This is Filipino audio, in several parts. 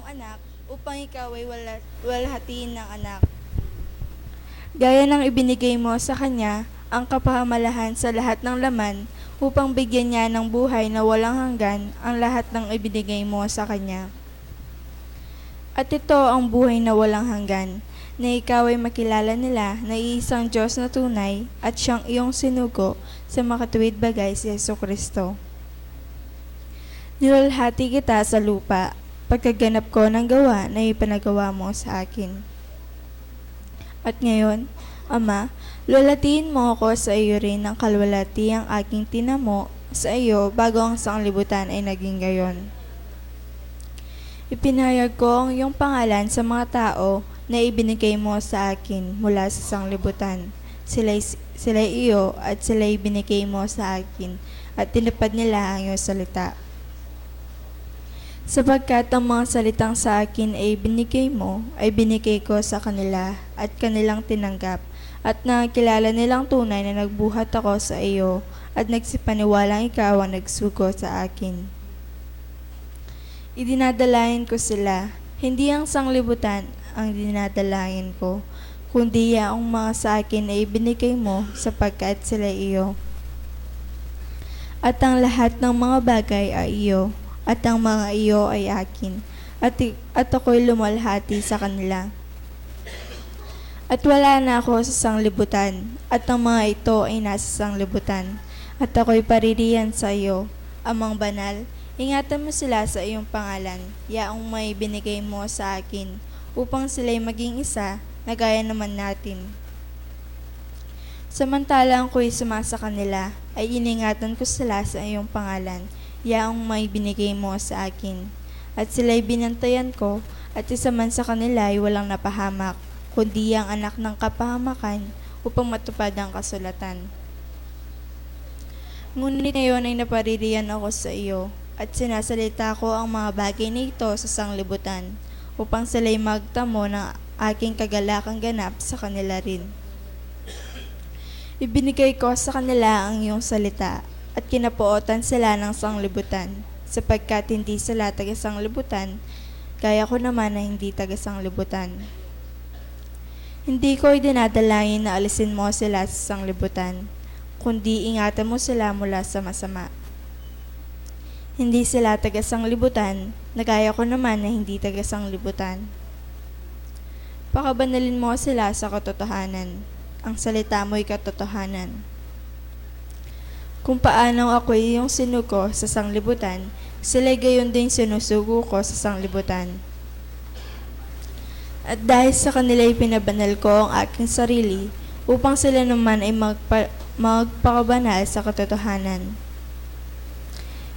anak upang ikaw ay walhatiin ng anak. Gaya ng ibinigay mo sa kanya ang kapahamalan sa lahat ng laman upang bigyan niya ng buhay na walang hanggan ang lahat ng ibinigay mo sa kanya. At ito ang buhay na walang hanggan, na ikaw ay makilala nila na iisang Diyos na tunay at siyang iyong sinugo sa makatuwid bagay si Jesucristo. Nilalhati kita sa lupa, pagkaganap ko ng gawa na ipanagawa mo sa akin. At ngayon, Ama, lulatiin mo ako sa iyo rin ng kalwalati ang aking tinamo sa iyo bago ang sanglibutan ay naging gayon. Ipinahayag ko ang iyong pangalan sa mga tao na ibinigay mo sa akin mula sa sanglibutan. Sila'y iyo at sila'y binigay mo sa akin at tinupad nila ang iyong salita. Sapagkat ang mga salitang sa akin ay binigay mo, ay binigay ko sa kanila at kanilang tinanggap, at nakilala nilang tunay na nagbuhat ako sa iyo at nagsipaniwalang ikaw ang nagsugo sa akin. Idinadalayan ko sila, hindi ang sanglibutan ang dinadalayan ko, kundi ang mga sa akin ay binigay mo sapagkat sila iyo. At ang lahat ng mga bagay ay iyo, at ang mga iyo ay akin, at ako'y lumalhati sa kanila. At wala na ako sa sanglibutan, at ang mga ito ay nasa sanglibutan, at ako'y paririyan sa iyo, Amang Banal. Ingatan mo sila sa iyong pangalan, yaong may binigay mo sa akin, upang sila'y maging isa, na gaya naman natin. Samantalang ako'y sumasa kanila, ay iningatan ko sila sa iyong pangalan, yaong may binigay mo sa akin. At sila'y binantayan ko, at isa man sa kanila ay walang napahamak, kundi ang anak ng kapahamakan upang matupad ang kasulatan. Ngunit ngayon ay napaririyan ako sa iyo, at sinasalita ko ang mga bagay na ito sa sanglibutan, upang sila'y magtamo ng aking kagalakang ganap sa kanila rin. Ibinigay ko sa kanila ang iyong salita, at kinapuotan sila ng sanglibutan, sapagkat hindi sila taga-sanglibutan, kaya ko naman na hindi taga-sanglibutan. Hindi ko dinadalangin na alisin mo sila sa sanglibutan, kundi ingatan mo sila mula sa masama. Hindi sila taga-sanglibutan, na gaya ko naman na hindi taga-sanglibutan. Pakabanalin mo sila sa katotohanan. Ang salita mo'y katotohanan. Kung paano ako'y iyong sinugo sa sanglibutan, sila'y gayon din sinusugo ko sa sanglibutan. At dahil sa kanila'y pinabanal ko ang aking sarili, upang sila naman ay magpakabanal sa katotohanan.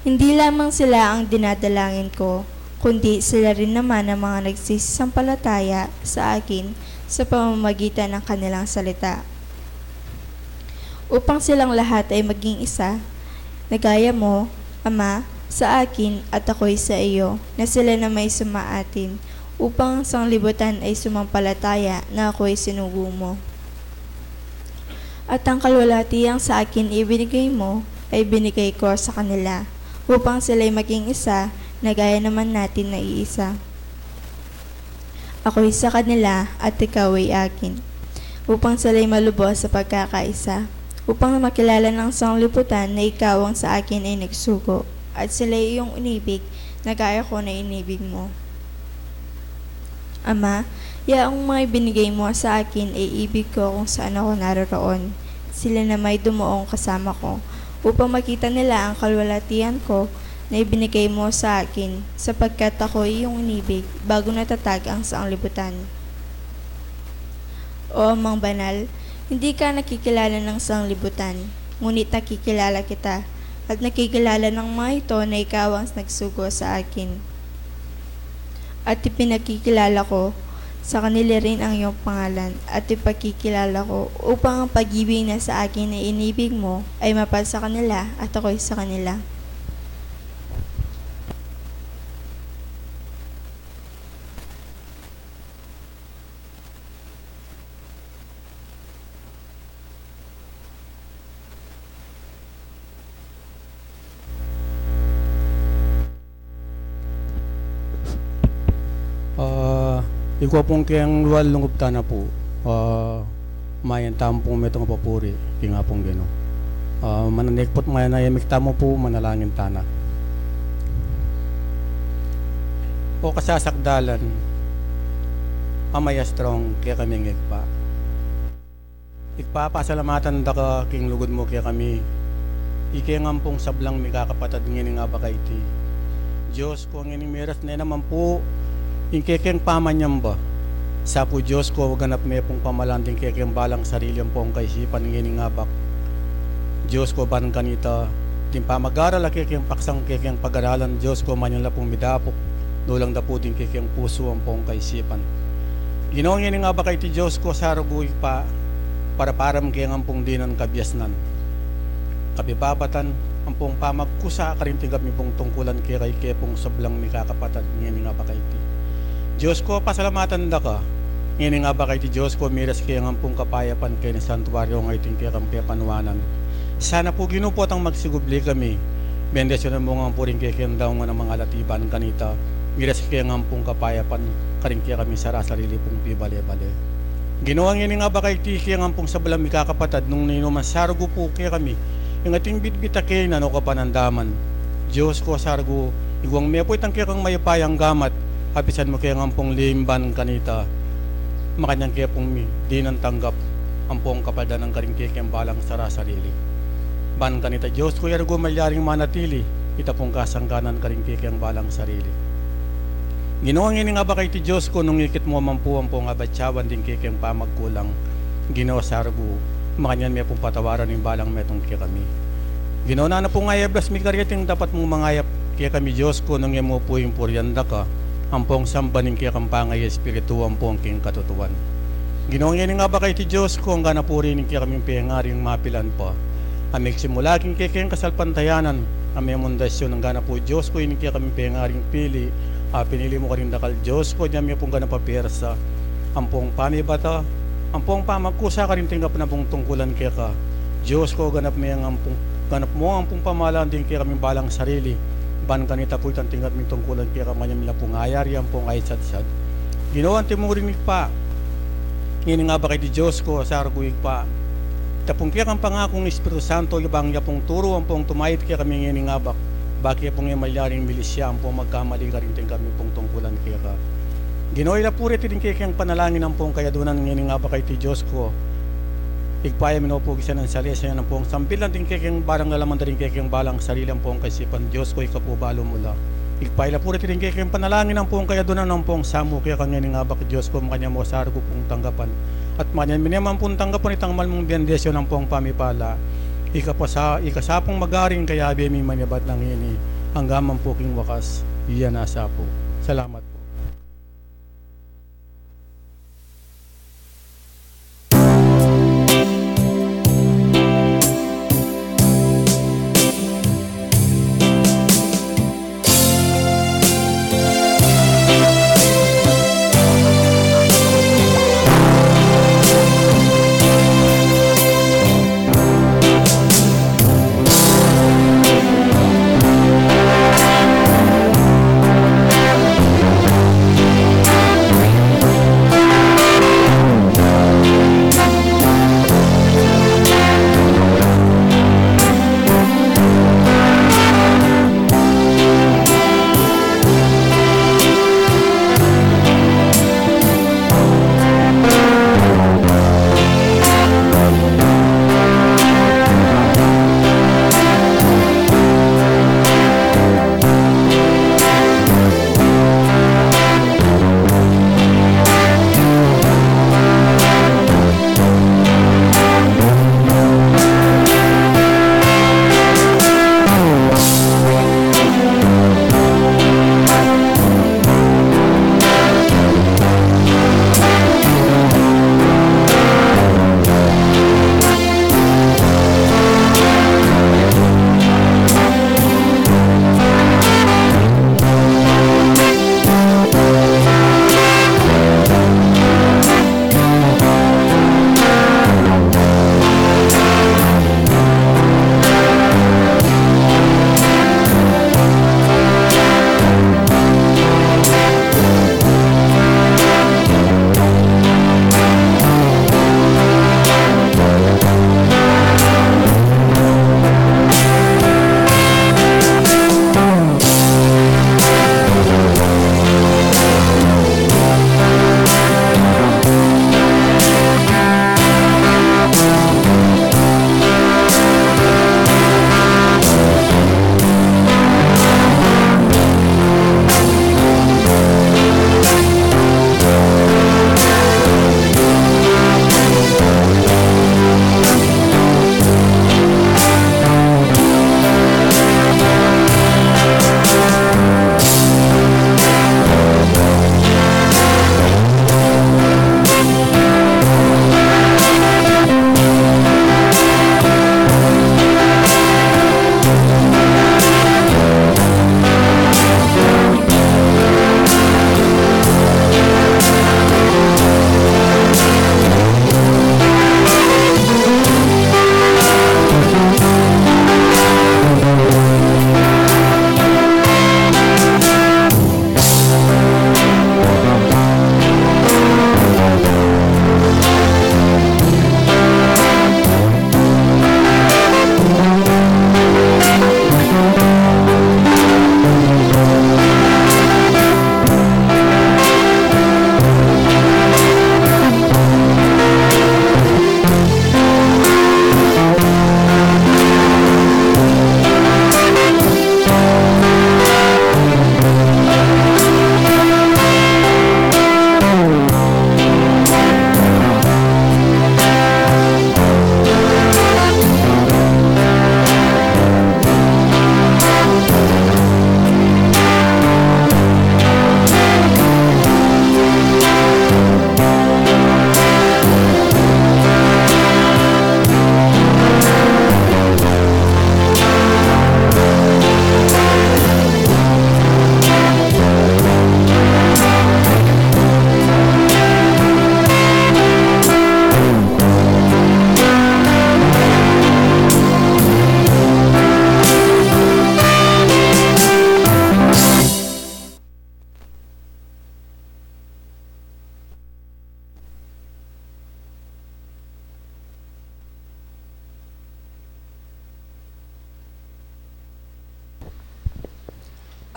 Hindi lamang sila ang dinadalangin ko, kundi sila rin naman ang mga nagsisisampalataya sa akin sa pamamagitan ng kanilang salita. Upang silang lahat ay maging isa, na gaya mo, Ama, sa akin at ako'y sa iyo, na sila na may sumaatin, upang ang sanglibutan ay sumampalataya na ako'y sinugo mo. At ang kalwalhatiang sa akin ibinigay mo, ay binigay ko sa kanila, upang sila'y maging isa, na gaya naman natin na iisa. Ako'y sa kanila at ikaw ay akin, upang sila'y malubos sa pagkakaisa, upang makilala ng sanglibutan na ikaw ang sa akin ay nagsugo, at sila'y iyong inibig, na gaya ko na inibig mo. Ama, yaong mga binigay mo sa akin ay ibig ko kung saan ako naroroon. Sila na may dumuong kasama ko, upang makita nila ang kalwalatian ko na ibinigay mo sa akin, sapagkat ako ay iyong inibig bago natatag ang sanglibutan. O Amang Banal, hindi ka nakikilala ng sanglibutan, ngunit nakikilala kita, at nakikilala ng mga ito na ikaw ang nagsugo sa akin. At ipinakikilala ko sa kanila rin ang iyong pangalan, at ipakikilala ko upang ang pag-ibig na sa akin na inibig mo ay mapal sa kanila at ako'y sa kanila. Iko pong kayang luwal lungkop na po. Mayan tampong metong papuri. Nga pong gano. Mananekpot mayan na yamik tamo po manalangin tana. O kasasakdalan. Amaya strong kaya kami ngigpa. Ikpapasalamatan da ka king lugod mo kaya kami. Ike ngampong sablang mikakapatad ngini nga ba iti. Diyos ko ngini miras na naman po. Inkekeng pamanyam ba? Sa po Diyos ko ganap may pong pamalanding kekeng balang sarili ang pong kaisipan ngini nga bak. Diyos ko ban kanita. Din pamag-aral kekeng paksang kekeng pag-aralan. Diyos ko manyan la pong midapok. Nulang da po din kekeng puso ang pong kaisipan. Ginawa ngini nga ba kay ti Diyos ko sa ruguy pa para param kaya ng pong dinan kabyasnan. Kabibabatan ang pong pamagkusa karintingap mi pong tungkulan kay pong sablang mi kakapatad ngini nga ba kay ti. Diyos ko pasalamatan da ka. Ngini nga ba kay ti Diyos ko miras kaya ng pong kapayapan kay ni santuaryo ng iting kaya kampi panuwanan. Sana po ginupot ang magsigubli kami. Bendesyon mo nga po rin kaya daw nga ng mga latiban kanita. Miras kaya ng pong kapayapan karin kaya kami sarili pong pibale-bale. Ginawa ngini nga ba kay ti kaya ng pong sablang mi kakapatad nung ninuman sargo po kaya kami. Yung ating bitbita kaya na no kapanandaman. Diyos ko sargo igwang may po itang kaya kang mayapayang gamat. Hapisan mo kaya ng pong limban kanita. Makanyang kaya pong di nang tanggap ang pong kapada ng karingkikeng balang sarili. Ban kanita Diyos ko yargo malyaring manatili. Ita pong kasangganan karingkikeng balang sarili. Ginawa ngini nga ba kay ti Diyos ko nung ikit mo man po ang pong abatsawan din kikeng pamagkulang. Ginawa sargo. Makanyan may pong patawaran ng balang metong kaya kami. Ginawa na pong ayablas mi karyating dapat mong mangayap kaya kami Diyos ko nung mo po yung puryanda ka. Ang pong sambaning kaya kampangay espiritu ang pong king katutuan. Ginawa ngini nga ba kay ti Diyos ko ang ganapuri ng kaya kaming pengaring mapilan pa. Amik simulaking kaya kayang kasalpantayanan. Amay mundasyon ng ganapo Diyos ko yung kaya kaming pengaring pili. Pinili mo ka rin dakal Diyos ko niya may pong ganapapiersa. Ang pong panibata. Ang pong pamagkusa ka rin tinggap na pong tungkulan kaya ka. Diyos ko ganap mo ang pong pamalaan din kaya kaming balang sarili. Ban kanita po itang tinggap ng tungkulan kaya kamanya mila pong ayari ang pong aysad-sad. Ginawa ang timuring pa. Ngini nga ba kay di Diyos ko sa arguig pa. Tapong kaya kang pangakong Espiritu Santo ibang niya pong turo ang pong tumayit kaya kami ngini nga ba. Bakit pong yung malyaring milisya ang pong magkamali ka rin tinggap ng pong tungkulan kaya ka. Ginawa ila puri din kaya kayang panalangin ang pong kayadunan ngini nga ba kay ti Diyos ko. Igpaya minupugisa ng salisa yan ang pong sampilan din kayang barang nalaman din kayang balang sarili ang pong kaisipan Diyos ko ikapubalo mula. Igpaya puri din kayang panalangin ang pong kayadunan ng pong samu kaya kang ngini nga ba kay Diyos ko makanya mo sargo pong tanggapan. At manyan minyaman pong tanggapan itang malmong bendesyon ng pong pamipala. Ikasapong magaring kaya bemi manyabat ng ngini hanggang mampuking wakas iyan nasa po. Salamat.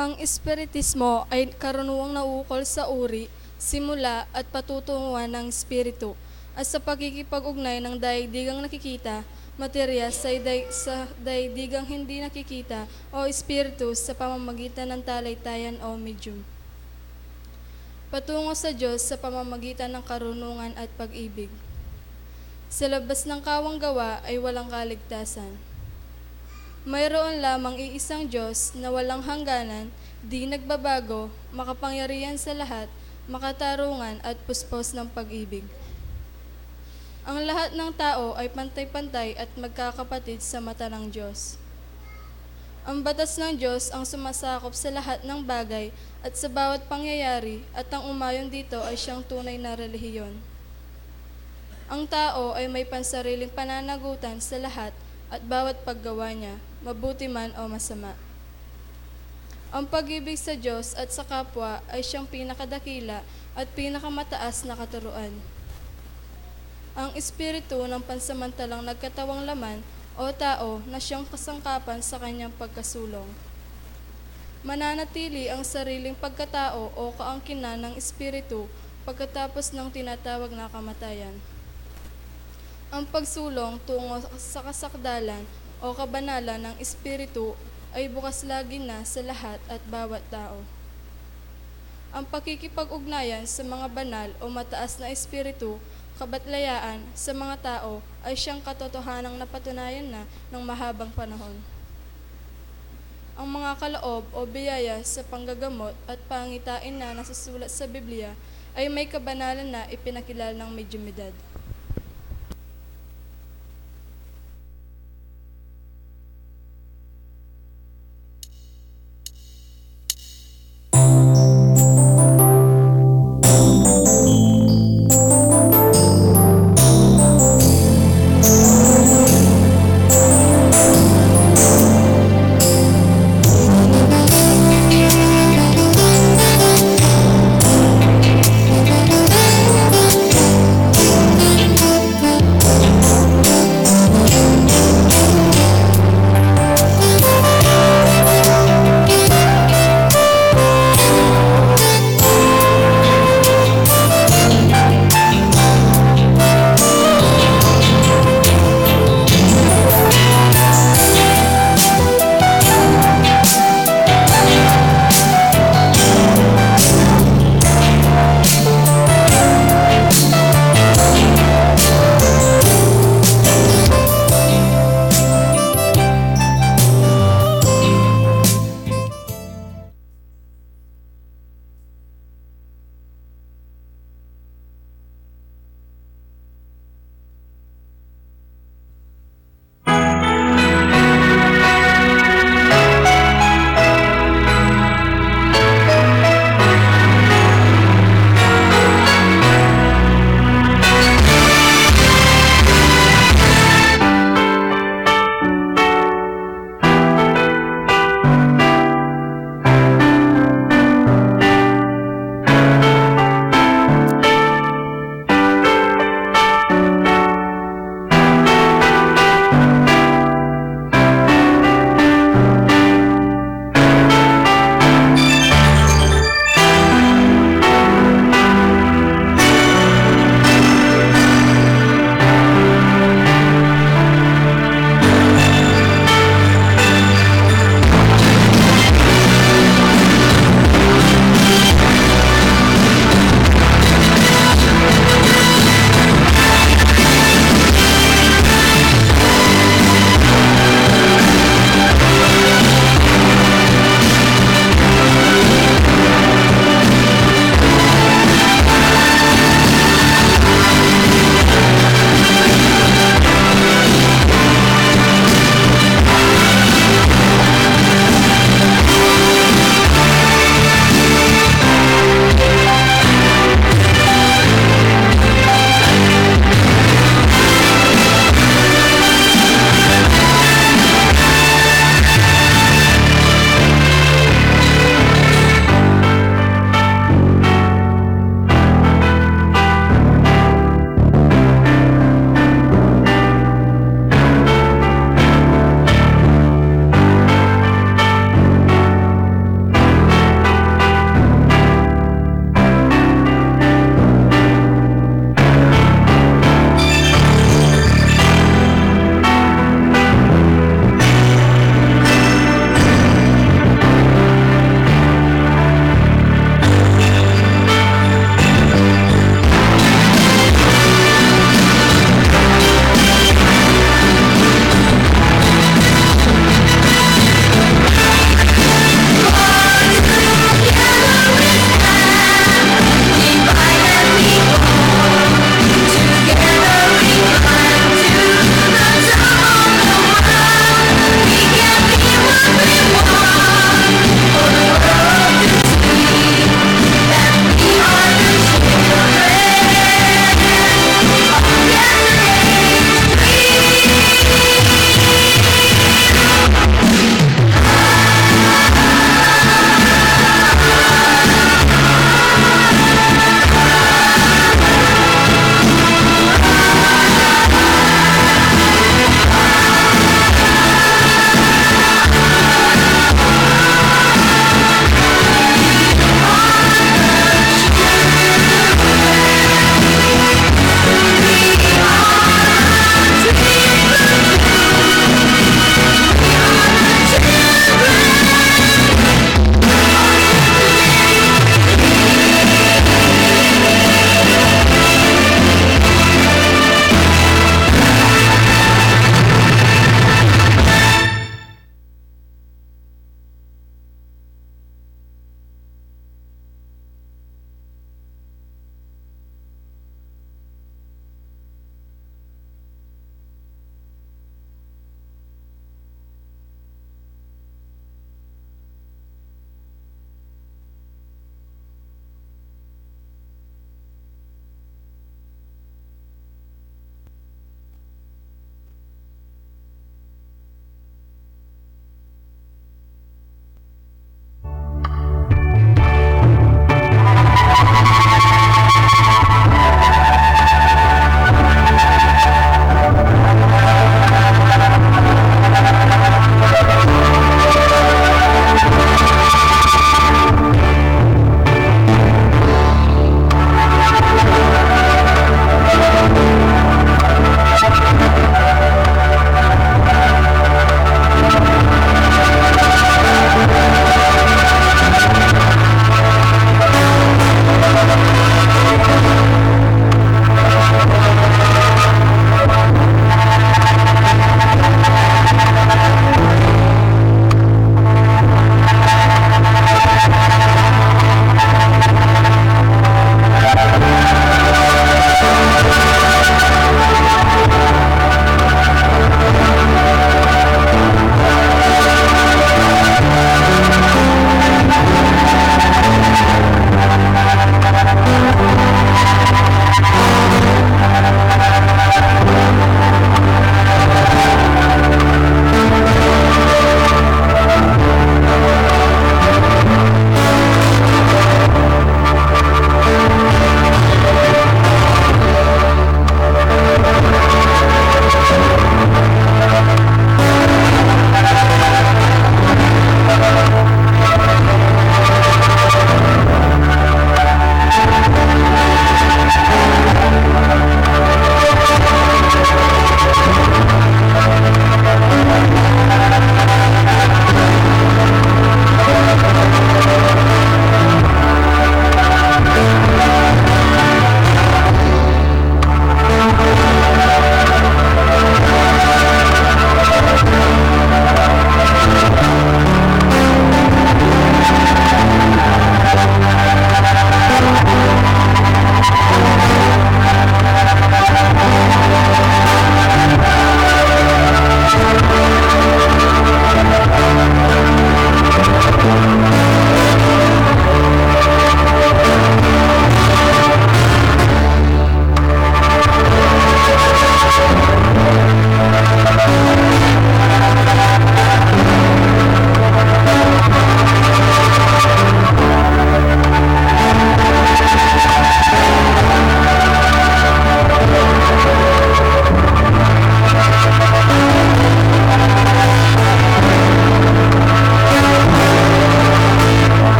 Ang espiritismo ay karunungang nauukol sa uri, simula at patutunguhan ng espiritu at sa pagkikipag-ugnay ng daigdigang nakikita, materyas sa daigdigang hindi nakikita o espiritu sa pamamagitan ng talaytayan o medium. Patungo sa Diyos sa pamamagitan ng karunungan at pag-ibig. Sa labas ng kawang gawa ay walang kaligtasan. Mayroon lamang iisang Diyos na walang hangganan, di nagbabago, makapangyarihan sa lahat, makatarungan at puspos ng pag-ibig. Ang lahat ng tao ay pantay-pantay at magkakapatid sa mata ng Diyos. Ang batas ng Diyos ang sumasakop sa lahat ng bagay at sa bawat pangyayari at ang umayon dito ay siyang tunay na relihiyon. Ang tao ay may pansariling pananagutan sa lahat at bawat paggawa niya, mabuti man o masama. Ang pag-ibig sa Diyos at sa kapwa ay siyang pinakadakila at pinakamataas na katuruan. Ang espiritu ng pansamantalang nagkatawang laman o tao na siyang kasangkapan sa kanyang pagkasulong. Mananatili ang sariling pagkatao o kaangkinan ng espiritu pagkatapos ng tinatawag na kamatayan. Ang pagsulong tungo sa kasakdalan o kabanalan ng espiritu ay bukas lagi na sa lahat at bawat tao. Ang pakikipag-ugnayan sa mga banal o mataas na espiritu, kabatlayaan sa mga tao ay siyang katotohanang napatunayan na ng mahabang panahon. Ang mga kaloob o biyaya sa panggagamot at pangitain na nasusulat sa Biblia ay may kabanalan na ipinakilala ng medyumidad.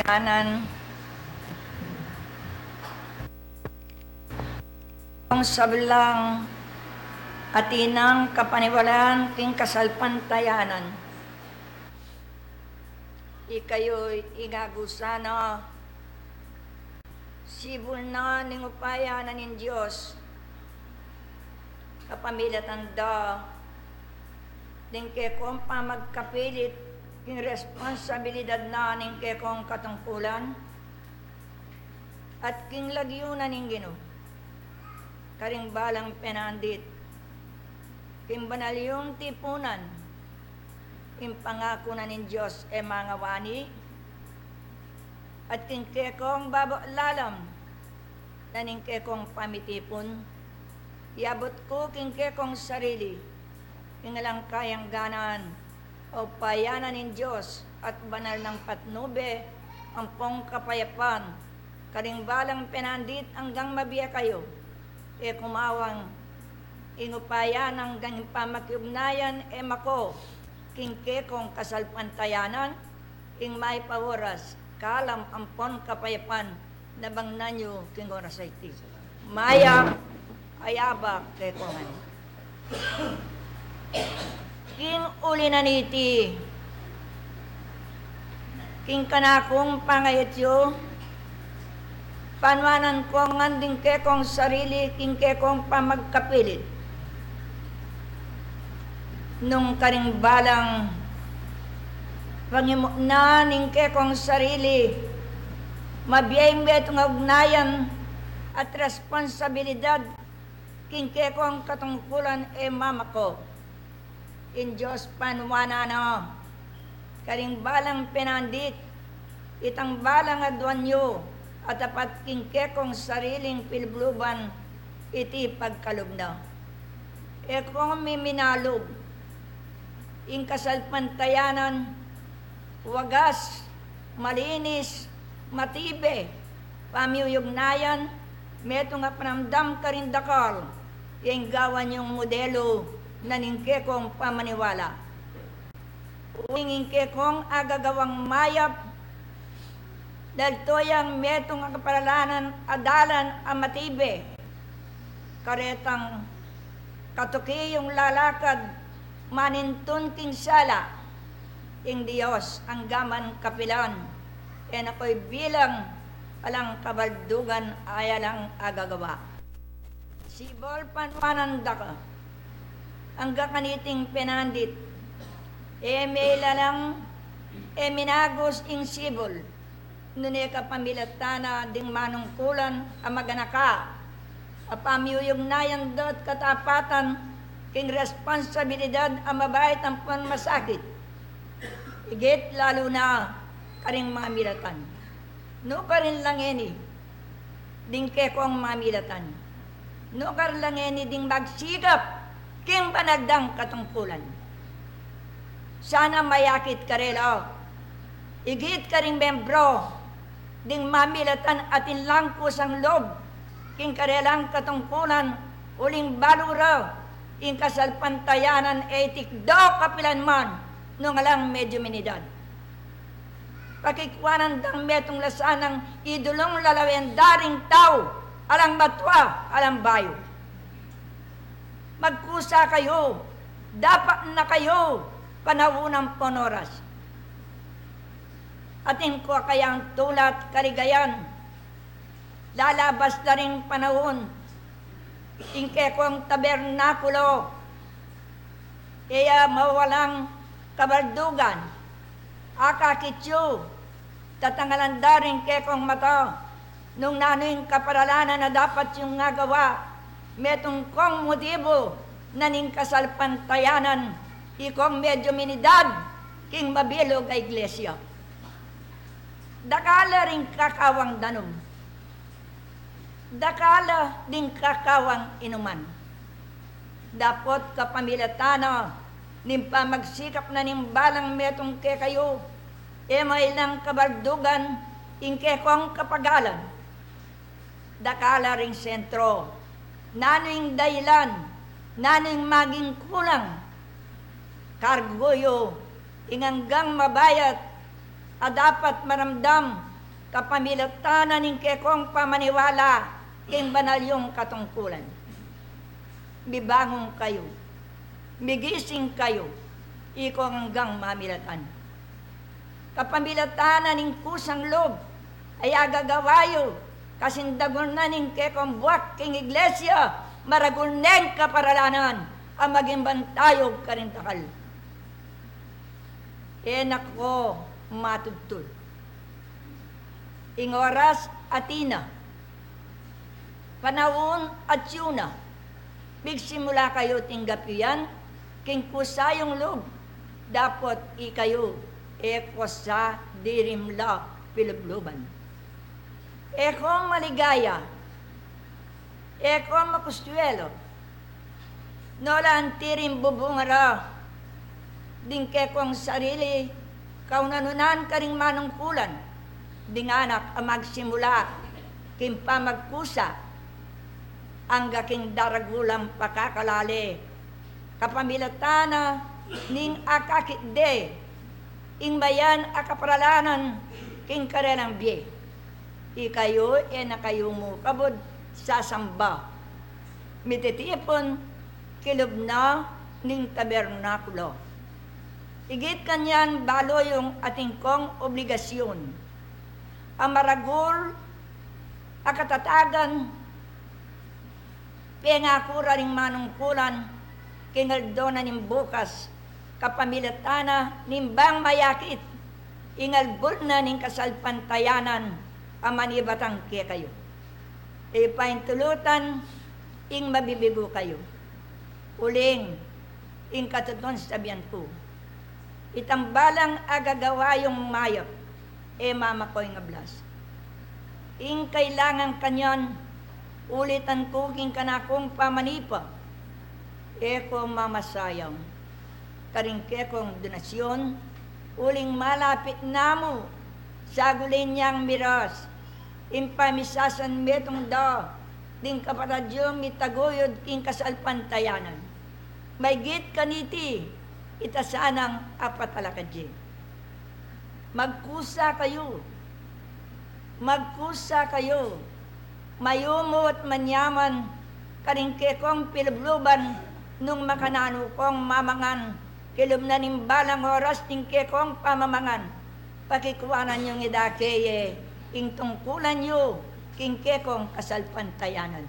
kanan ang sablang atinang kapaniwalaan king kasalpantayanan. Ikayo'y ingagusana sibol na ning upayanan ng Diyos kapamilatanda din kekong pamagkapilit king responsibilidad na ning kekong katungkulan at king lagyunan ning Ginoo karing balang penandit king banalyong tipunan king pangako na ning Diyos e mga wani at king kekong babalalam na ning kekong pamitipon iabot ko king kekong sarili king alang kayang ganan o payanan ning Diyos at banal ng patnube ang pong kapayapan karing balang penandit hanggang mabiya kayo e kumawang ingupayan ang ganing pamakiugnayan e mako king kekong kasalpantayanan ing may paworas kalam ampon kapayapan na bang nanyo king oras iti maya ayaba kekongan king uli na niti king kanakong pangayetyo panwanan ko ang anding kekong sarili king kekong pamagkapilit nung karing balang pangimukna ning kekong sarili mabiyay betong ugnayan at responsibilidad king kekong katungkulan e mama ko in Diyos panwana na karing balang penandit itang balang adwanyo at apat king kekong sariling pilbluban iti pagkalubna e kung miminalog ing kasalpantayanan wagas malinis matibe pamiyugnayan meto nga panamdam karindakal ing gawan yung modelo na ning kekong pamaniwala ing kekong agagawang mayap dahil toyang metong ang kaparalanan adalan ang matibe karetang katuki yung lalakad manintun king sala ing Diyos ang gaman kapilan en ako'y bilang alang kabaldugan ay alang agagawa sibol panwananda ka ang gakaniting penandit e may lalang e minagos ing sibol nune ka pamilatana ding manungkulan ang maganaka apamiyugnayan dot katapatan king responsibilidad ang mabait ang panmasakit igit lalo na karing mamilatan no karin lang eni ding kekong mamilatan no karin lang eni ding magsigap king panagdang katungkulan sana mayakit karela igit karing membro ding mamilatan atin langkos ang lob king karelang katungkulan uling balura ing kasalpantayanan etik do kapilan man nung alang medyo minidad pakikwanan dang metong lasanang idulong lalawen daring tao alang batwa alang bayo magkusa kayo dapat na kayo panahunang ponoras atin ko kayang tulat kaligayan lalabas na rin panahon ingkekong tabernakulo kaya mawalang kabaldugan akakityo tatangalan daring kekong mata nung nanoing kaparalanan na dapat yung ngagawa metong kong motibo na ning kasalpantayanan ikong medyo minidad king mabilog ay iglesia dakala ring kakawang danom dakala ding kakawang inuman dapot kapamilatana nim pamagsikap na nim balang metong ke kayo e may lang kabaldugan ing kekong kapagalan dakala ring sentro naning dahilan naning maging kulang kargoyo inganggang mabayat a dapat maramdam kapamilatanan ng kekong pamaniwala king banalyong katungkulan. Bibangon kayo, migising kayo, iko hanggang mamilatan. Kapamilatanan ng kusang lob, ay agagawayo, kasindagon na ng kekong buwak king iglesia, maragulneng kaparalanan, ang maging bantayog karintakal. Enak ko matudtod. Ing oras atina, panahon at yuna, bigsimula kayo tinggapian, king kusayong loob, dapat ikayo eko sa dirimla pilubluban. Eko maligaya, eko makustuelo, nolan tirim bubungara, dingke kong sarili, kaunanunan karing manungkulan, dinganak ang magsimula, kimpa magkusa, ang gaking daragulang pakakalali, kapamilatana, ning akakitde, ing bayan akaparalanan, king karelang biye. Ikayo, na kayo mo kabod sa samba. Mititipon, kilob na, ning tabernakulo. Igit kanyan balo yung ating kong obligasyon. Ang maragul, akatatagan, pengakura ring manungkulan, kingaldo na ning bukas, kapamilatana, nimbang mayakit, ingalbul na ning kasalpantayanan, ang manibatang kaya kayo. Ipaintulutan, ing mabibigo kayo. Uling, ing katuton sabihan ko, itambalang agagawa yung mayap, mamakoy nga blas. Ing kailangan kanyan, ulitan ko king kanakong pamanipa, eko mamasayang, karingke kong donasyon, uling malapit namo, sagulin niyang miras, impamisasan metong da, ding kapatadyong mitaguyod king kasalpantayanan. May git kaniti, itasanang apatalakadye. Magkusa kayo, mayumo at manyaman, karingke kong pilubluban, nung makanano kong mamangan, kilom na nimbalang oras tingke kong pamamangan, pakikuanan yung idakeye, ing tungkulan nyo, kingke kong kasalpantayanan.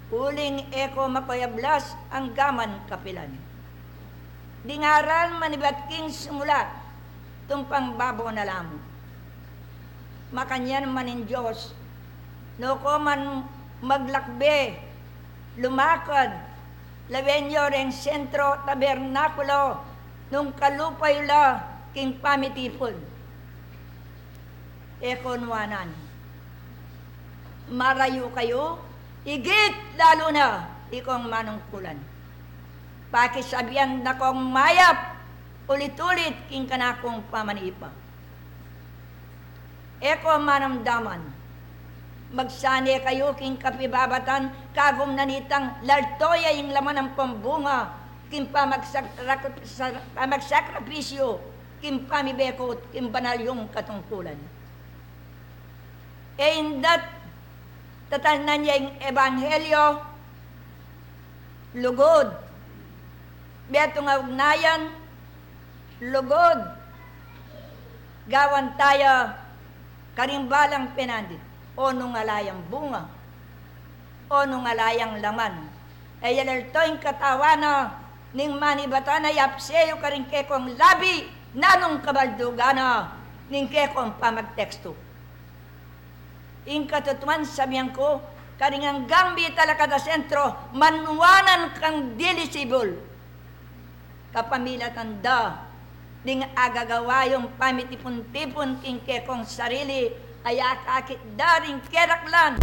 Uling eko makoyablas ang gaman kapilan. Dingaran manibat king sumulat, tumpang babo na lamo. Makanyan manin Diyos, no ko man maglakbe, lumakad, lawenyo ring sentro tabernakulo, nung kalupay la king pamitipod. Eko nuanan, marayo kayo, igit lalo na ikong manungkulan. Pakisabihan na kong mayap, ulit-ulit king kanakong pamanipa. Eko manamdaman, magsane kayo king kapibabatan, kagom nanitang lartoya yung laman ng pambunga, king pamagsakripisyo, king pamibekot, king banal yung katungkulan. Indat tatanan niya yung ebanghelyo, lugod. Betong ugnayan, lugod. Gawan tayo, karimbalang pinandit, o nung alayang bunga, o nung alayang laman. Ay yalalto yung katawana, ning manibata na yapseyo karing kekong labi, nanong kabaldugana, ning kekong pamagteksto. Ing katutuan sabihan ko, karingang gambi talaka da sentro, manuwanan kang dilisibol. Kapamilatan da, ding agagawa yung pamitipon-tipon king kekong sarili, ay akakit daring keraklan.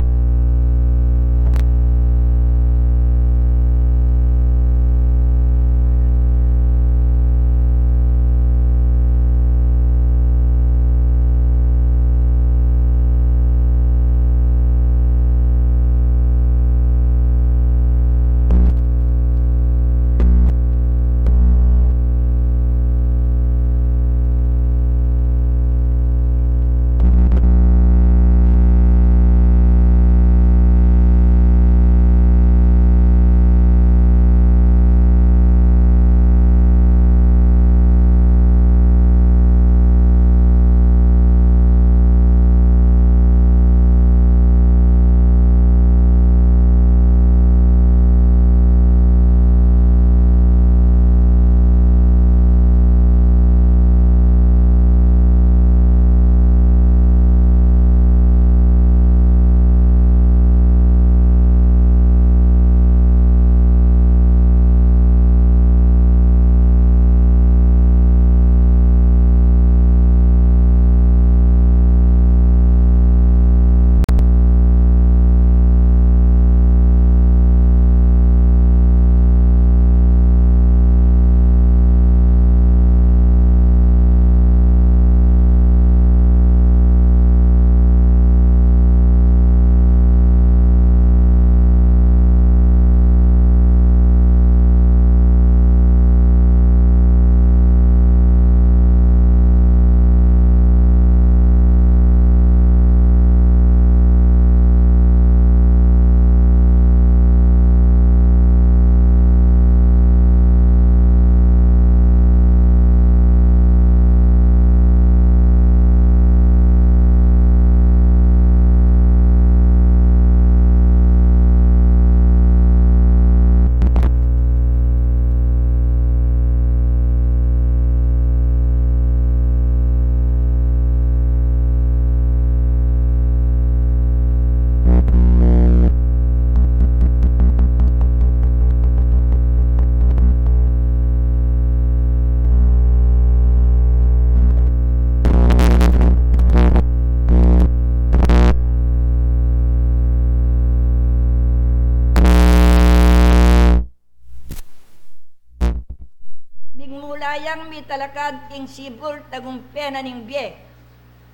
Alayang mitalakad ing sibur tagong pena ning biye.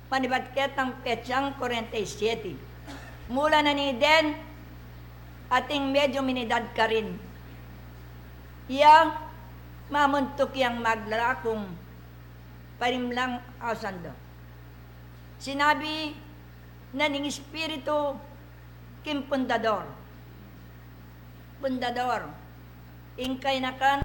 Manibatket ng petsang 47. Mula na ni Den, ating medyo minidad ka rin. Iya, mamuntok yang maglarakong parimlang ausando. Sinabi na ning espiritu kim pundador. Pundador, ingkay na kan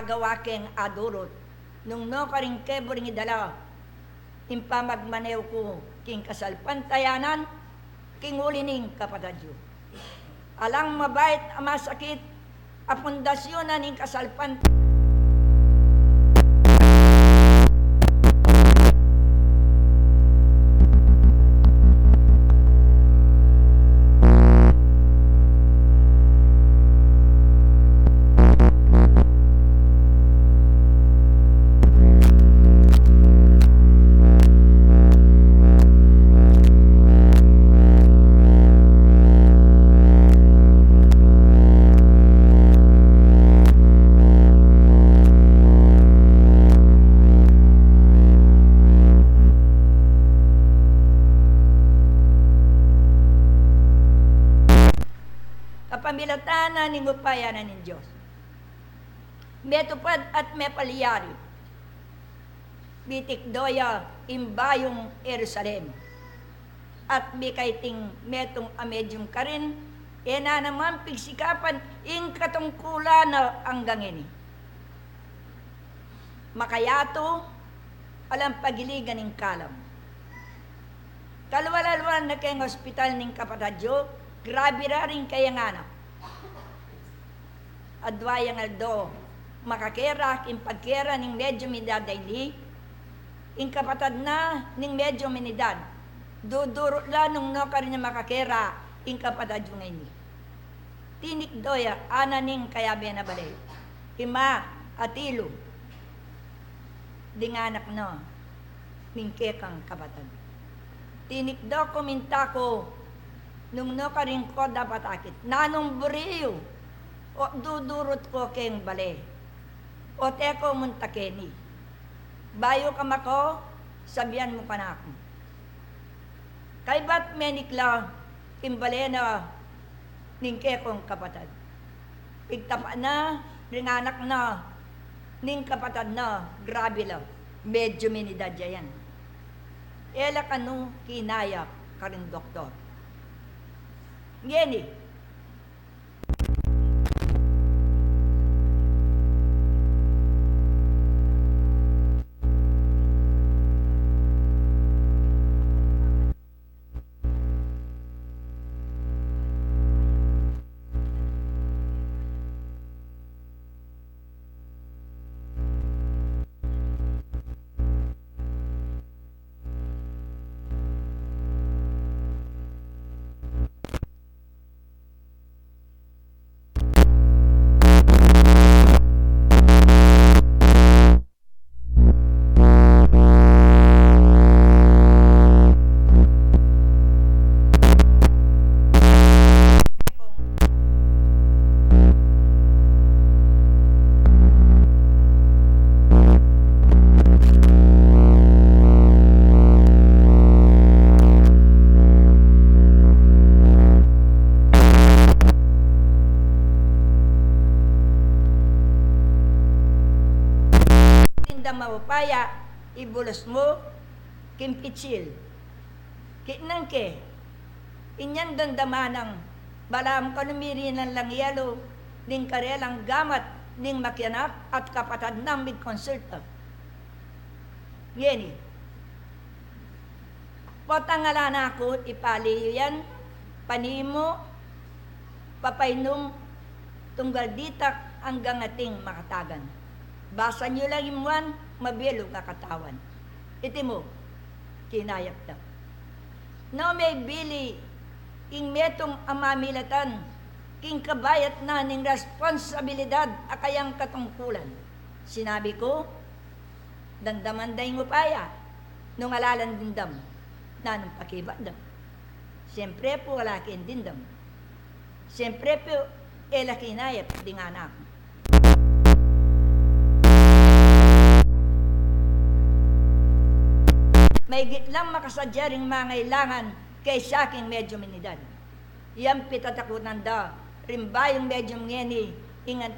agawaking adurot. Nung no karing keboring idala, impamagmanew ko king kasalpantayanan, king ulining kapatadyo. Alang mabait masakit, apundasyon na ning kasalpantayanan, kapamilatanan ng upayanan ng Diyos. Metupad at mepaliyari, bitik doya imbayong Jerusalem, at bikaiting metong amedyong karin, ena naman pigsikapan ing katungkula na hanggang ini. Makayato, alam pagiligan ng kalam. Kalwalalwan na kayong hospital ng kapatadyo, grabe rin kayang anak. Adwayang aldo, makakera, king pagkera ning medyo midadayli, ing kapatad na ning medyo minidad, dudurot la nung no ka rin na makakera, ing kapatad yung ini. Tinik doya, ana ning kayabe na balay. Ima, atilo, dinganak no, ning kekang kapatad. Tinik do kuminta ko, nung no ka rin ko dapat akit, nanong buriyo, o dudurot ko keng bale, o teko muntakeni. Bayo ka mako, sabihan mo ka na ako. Kay ba't menikla, kimbale na, ningke kong kapatad. Pigtapa na, ringanak na, ning kapatad na, grabe lang, medyo minidadya yan. Ela kanu kinaya ka rin doktor. Ngeni, da maupaya, ibulos mo, kimpitsil. Kinang ke, inyan dandamanang, balam kanumirinan lang yalo, ning karelang gamat, ning makyanak at kapatad ng mid-consulta. Ngeni, potangalan ako, ipaliyo yan, panimo, papainom, tunggal ditak hanggang ating makatagan. Basa nyo lang imuan, mabilo ka katawan. Iti mo, kinayap na. No may bili, ing metong amamilatan, king kabayat na ning responsibilidad akayang katungkulan. Sinabi ko, dandaman day ngupaya, nung alalan dindam, na nung pakibadam. Siyempre po wala kin dindam. Siyempre po, ela kinayap, di nga na ako. May gitlang makasadyaring mangailangan kay saking medyo minidad. Iyang pitatakutan da, rimbayong medyo ngeni, ingat.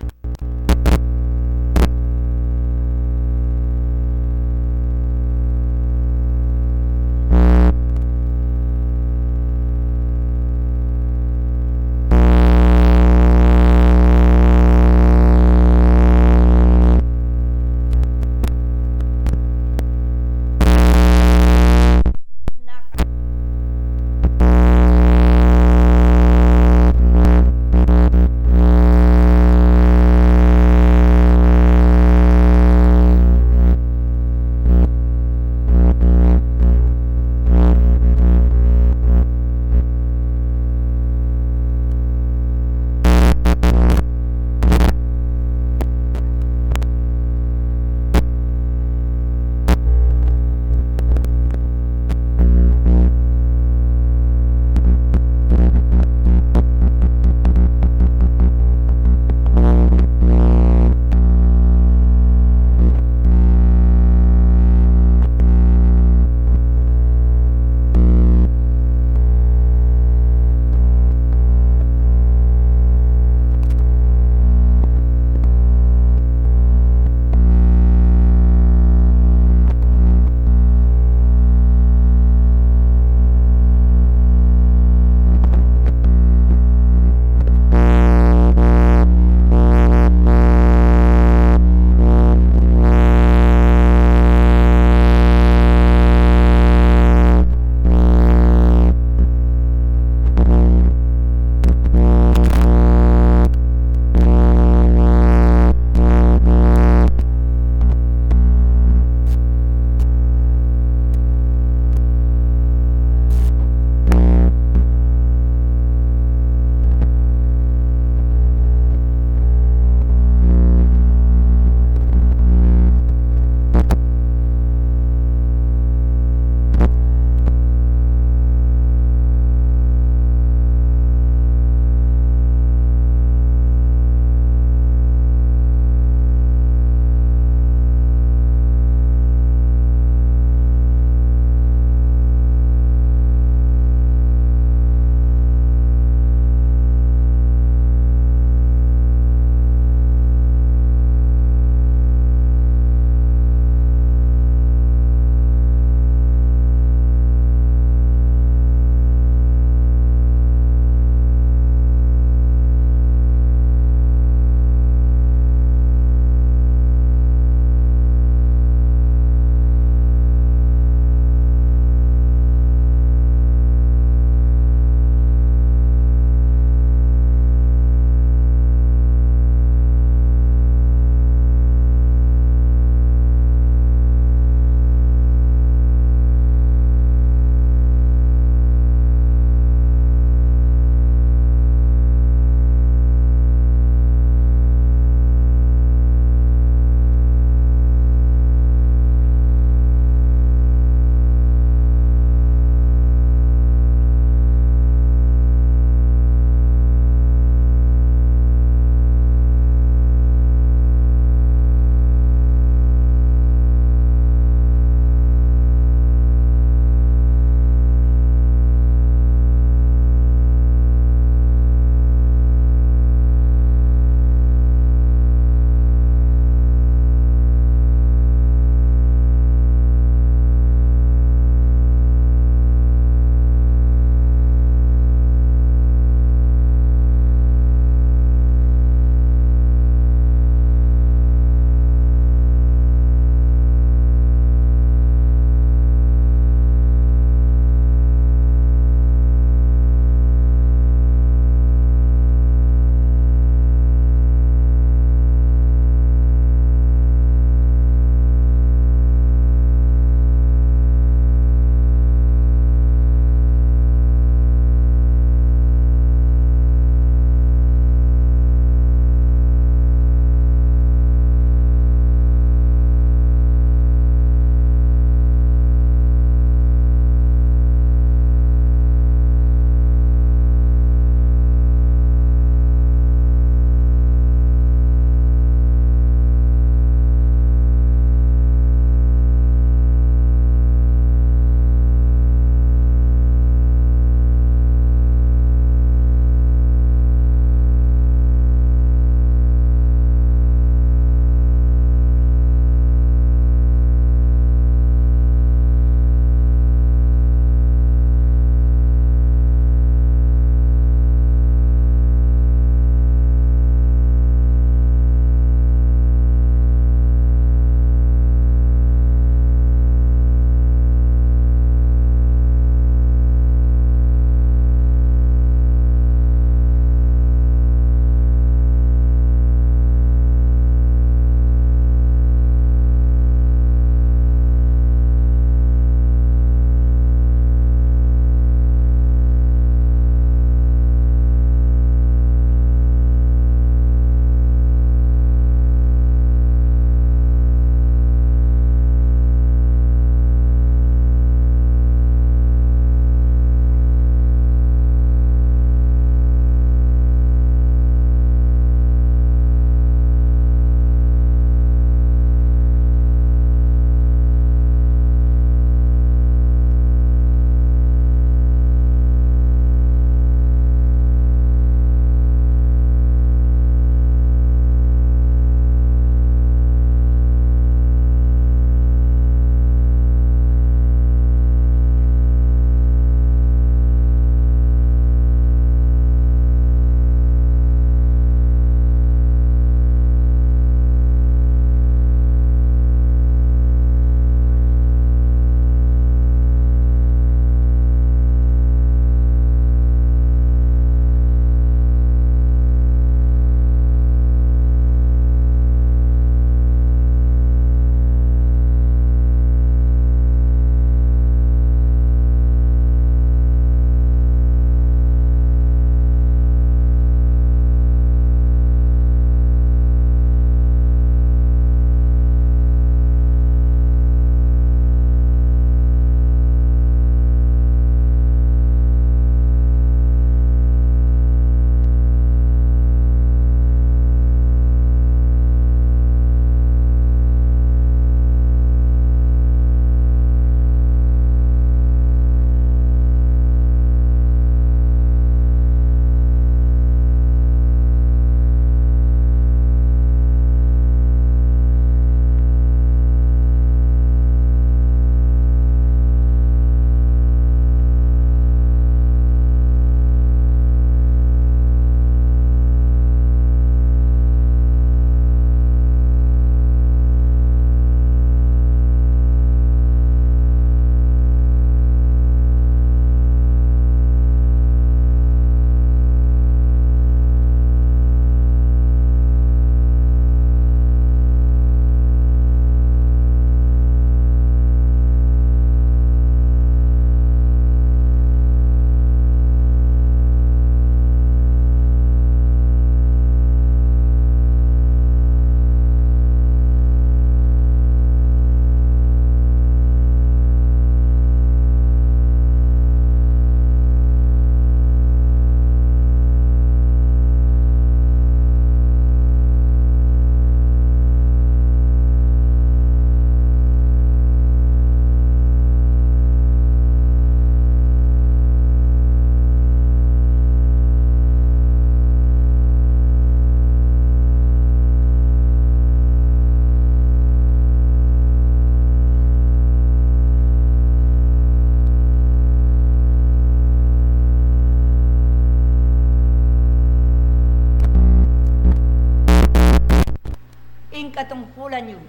king katungkulan yu.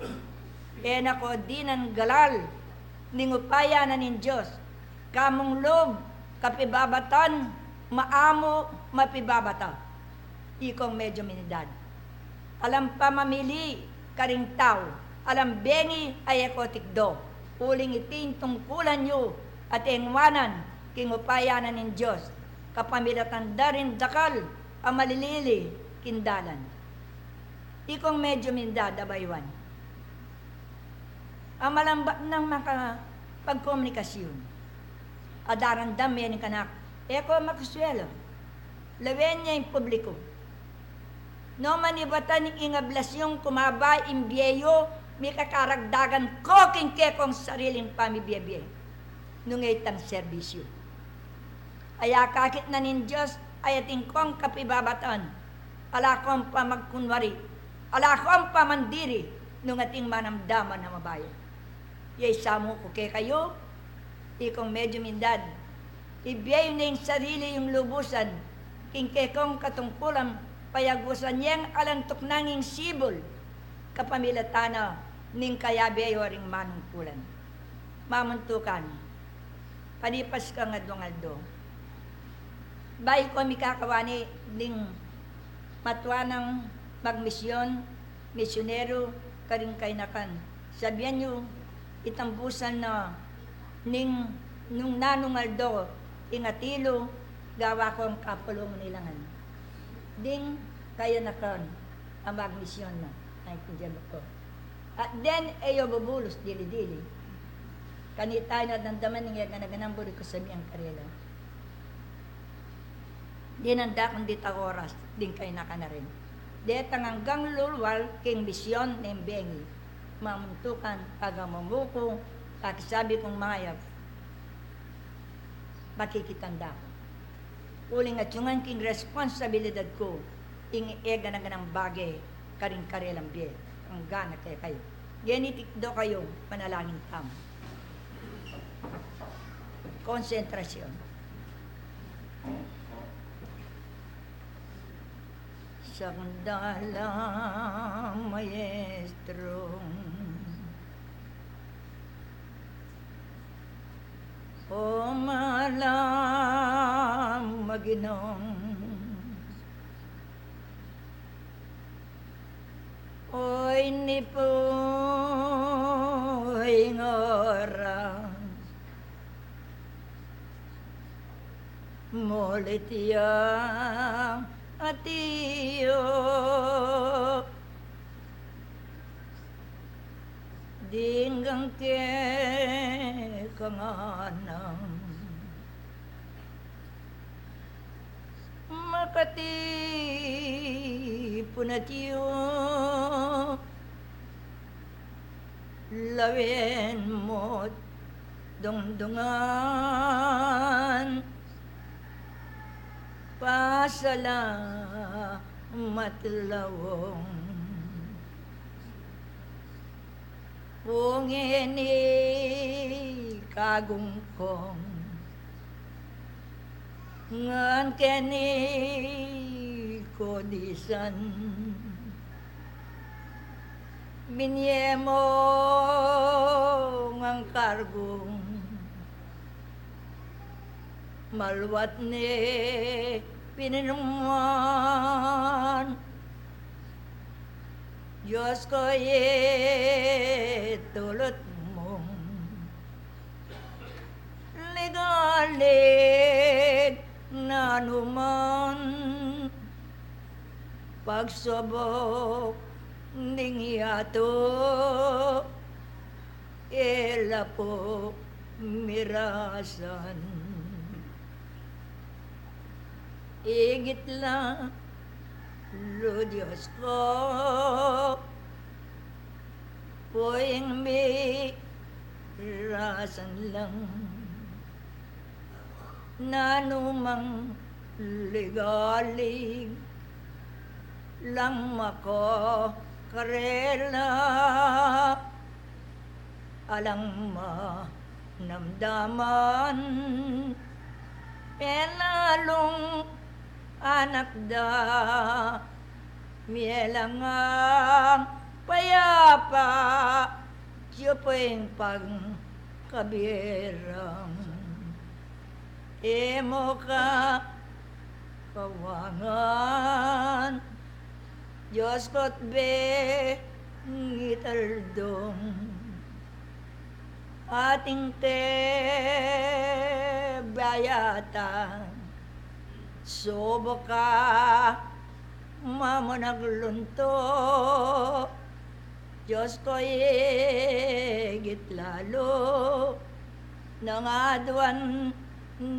Nako di nan galal, ning upaya na nin Diyos, kamong lob, kapibabatan, maamo, mapibabata. Ikong medyo minidad. Alam pa mamili, karing tao, alam bengi ay ekotikdo. Uling iting tungkulan nyo at engwanan, king upayanan ng Diyos. Kapamilatan darin dakal, ang malilili, kindalan. Ikong medyo minidad, abaywan. Ang malamba ng pagkomunikasyon. Adaran dami ni kanak. Eko makuswelo. Lawen niya yung publiko. No manibatan ng ingablasyong kumabay imbiyeyo, may kakaragdagan ko king kekong sariling pamibiyebye. Nung itang serbisyo. Aya kakit na nin Diyos, ayating kong kapibabatan. Ala kong pamagkunwari. Ala kong pamandiri, nung ating manamdaman na mabayan. Yay samo ko kay kayo, ikong medyo mindad. Ibiyayo na yung sarili yung lubusan, king kekong katungkulang payagusan niyang alantok nanging sibol, kapamilatana ning kayabeyo ring manungkulan. Mamuntukan, panipas ka nga dongaldo. Bayi ko mikakawani ding matwanang magmisyon, misyonero, karing kainakan. Sabihan nyo, itambusan na ning nung nanungaldo, ingatilo, gawa ko ang kapulong nilangan. Ding kaya na kan ang magmisyon na ay kundyan ko. At then ayo bubulos dili-dili. Kanita na dandaman nga ganaganang buri ko sa miyang karela. Di nanda kung dita oras, din kay naka na rin. Di hanggang lulwal king misyon ng bengi. Mamuntukan, pagamumuko, kakisabi kong mayag. Makikitanda ko. Uling at yung king responsibilidad ko, ing ega na ganang bagay, karing karelang biye, ang gana kaya kayo. Genitik do kayo, panalangin tama. Konsentrasyon. Sandalang maestro, o malam maginong, oy nipoy ngoras, molit yang atiyo, dinggang ke kanganang makati punatiyo lawen mo dongdongan pasala matlawong pungeni kagungkong ngan keni kodisan minyemo ngang kargong malwat ne pininuman Diyos ko tulot mong ligalig na numan pagsubok ning yato ela po mirasan igit lang lo Diyos ko poing may rasan lang nanumang ligalig lang mako karela alang manamdaman pelalong anak da mielangang paya Papa, siyo po yung pagkabirang. Emo ka kawangan, Diyos ko't be ngitaldong, ating te bayatan, subo ka mamonaglunto, Diyos ko higit lalo, nangadwan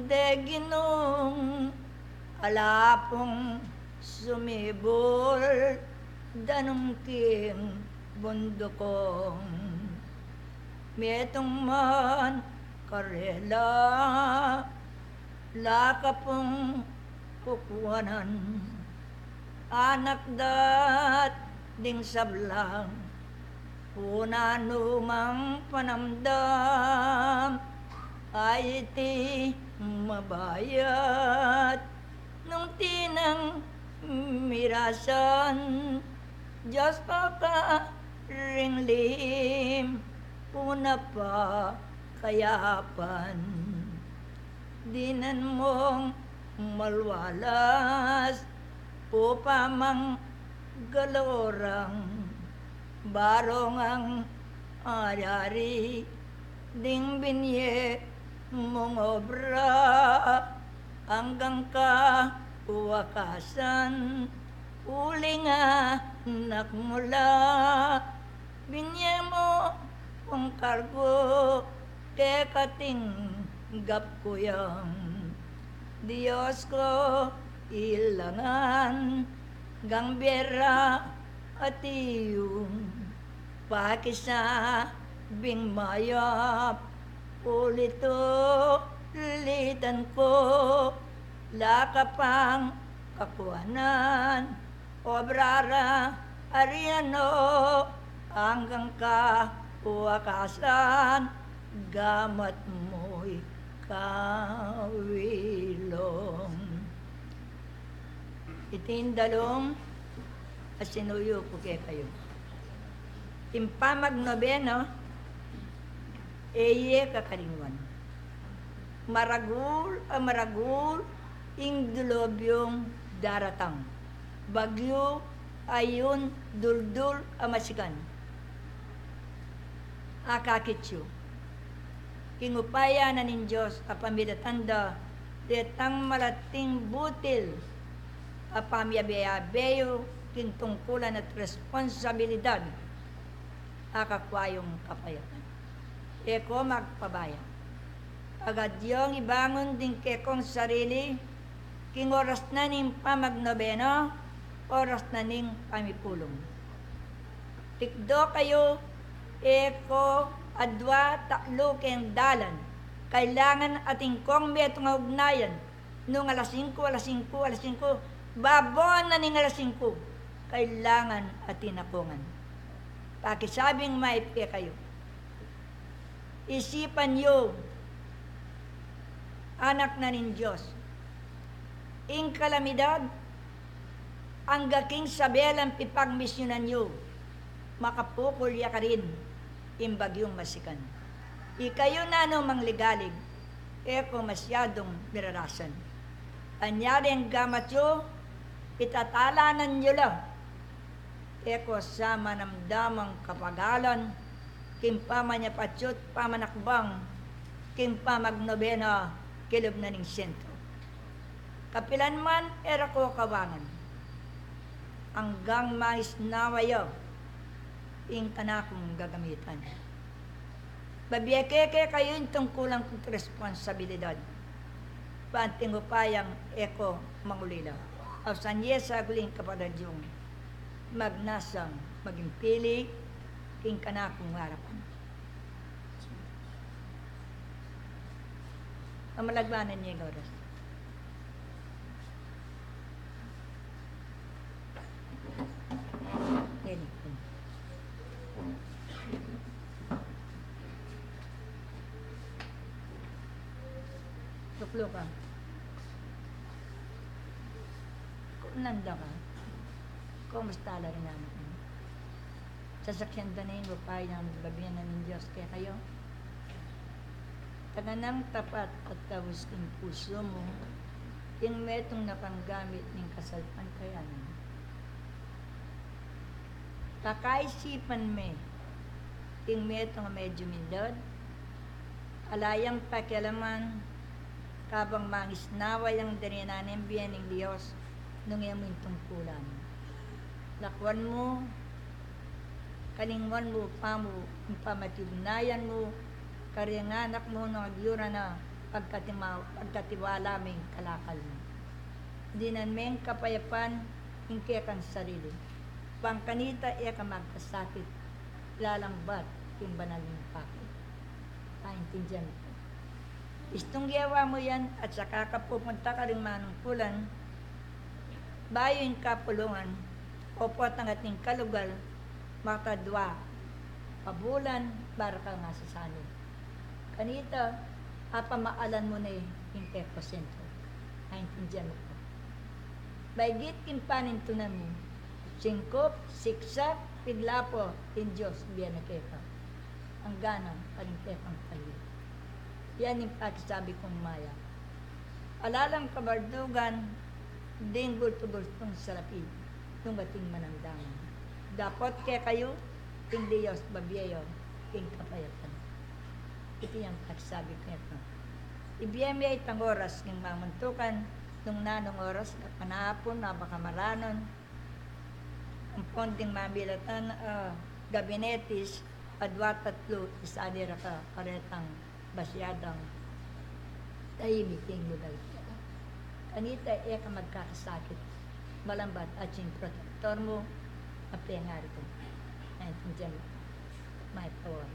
de ginong, alapong sumibol, danong king bundokong. Metong man karela, lakapong kukuhanan, anak dat ding sablang, una numang panamdam, ay iti mabayat, nung tinang mirasan, Diyos pa ka ring lihim, una pa kayapan, dinan mong malwalas, upamang galorang, barong ang ayari, ding binye mong obra, hanggang ka wakasan, uli nga nakmula, binye mo ang kargo, kekating gap ko yang, Diyos ko ilangan, gangbera at iyong, pakisa bing mayap, ulito litan ko, lakapang kakuanan, obrara ariano, hanggang ka wakasan, gamat mo'y kawilong. Itindalong at sinuyo ko kayo. Timpamag nobeno, eye kakaringwan. Maragul, ing dulobyong daratang. Bagyo, ayun, duldul, amasikan. Akakitsyo. Kingupaya na nin Diyos, apamidatanda, detang malating butil, apamyabeyabeyo, kintungkulan at responsibilidad, akakwayong kapayatan. Eko magpabaya. Agad yung ibangon din kekong sarili, king oras na ning pamagnobeno, oras na ning pamipulong. Tikdo kayo, eko, adwa, taklo keng dalan, kailangan ating kong metong ugnayan, nung alas 5, babon na ning alas 5, kailangan atin akungan. Pakisabing maipi kayo. Isipan niyo, anak na nin Diyos, ing kalamidad, ang gaking sabelang pipagmisyonan niyo, makapukulya ka rin, imbagyong masikan. Ikayo na no mangligalig, eko masyadong mirarasan. Anyari ang gamat yo, itatalanan nyo lang, eko sa manamdamang kapagalan, kimpamanya patyot pamanakbang, kimpamagnobena, kilob na ning sentro. Kapilan man, era ko kawangan, hanggang mais nawayo, ing kanakong gagamitan. Babiyekeke kayo yung tungkulang responsibilidad. Panting upayang eko mangulila. Aw sanye sa guling kapadadyong magnasang maging pili king kanakong harapan. Ang malagbanan niya oras. Tuklo ka. Kung nanda ka, kumusta rin namin. Sasakyan danin mo pa yung babiyan ng Diyos kaya kayo. Taganang tapat at tawis ng puso mo, yung metong napanggamit ng kasalpan kaya niyo. Kakaisipan me, yung metong medyo mindod, alayang pakialaman, kabang mangisnawa yung dirinanin biyan ng Diyos, nung iyong tungkulan. Lakwan mo, kalingwan mo, pamatibnayan mo, karinganak mo ng agyura na pagkatiwala ming kalakal mo. Dinan meng kapayapan, hingke kang sarili. Pangkanita iya ka magkasakit, lalambat, yung banal mong pakit. Paintindihan ko. Istong giyawa mo yan, at saka ka pupunta ka rin manungkulan, bayo yung kapulungan, o po ang ating kalugal, makatadwa, pabulan, para ka nga sa sanin. Kanita, apamaalan mo na yung peposento. Naintindihan mo ko. Baigit kimpanintunan mo, singkop, siksak, piglapo, in Diyos, biyan na kepa. Ang ganang, palingkepang palit. Yan yung pagsasabi kong maya. Alalang kabardugan, din gulto-gultong salapi, nung ating manangdangan. Dapat kaya kayo, ting Diyos, babiyayo, ting kapayatan. Ito yung pagsabi ko ito. Ibiyami ay itang oras ng mamuntukan, nung nanong oras, kapanahapon, nabakamaranon, ang ponding mabilatan, gabinetis, adwa tatlo, isanira ka, paretang basyadang tahimik yung lugar. Kanita, iya ka magkakasakit, malambat at yung protector mo, apengari ko. Naintindihan mo, may power.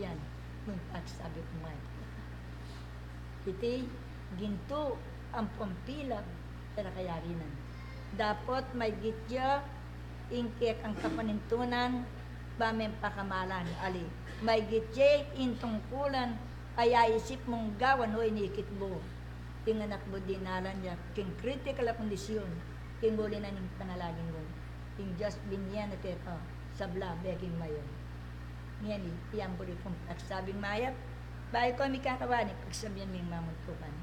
Yan, yung pagsabi ko may power. Iti, ginto ang pampilag sa nakayarinan. Dapat may gitya, ingkek ang kapanintunan, bamen pakamalan, ali. May gitya, intungkulan, ay isip mong gawan o inikit mo. Ting anak mo dinalan niya, king critical na kondisyon, king huli na ng panalagin mo. King just binyan na teka, sabla, beking mayon. Ngayon, iyang buli kong pagsabing mayap, bahay ko may kakawani, pagsabihan may mamuntukan.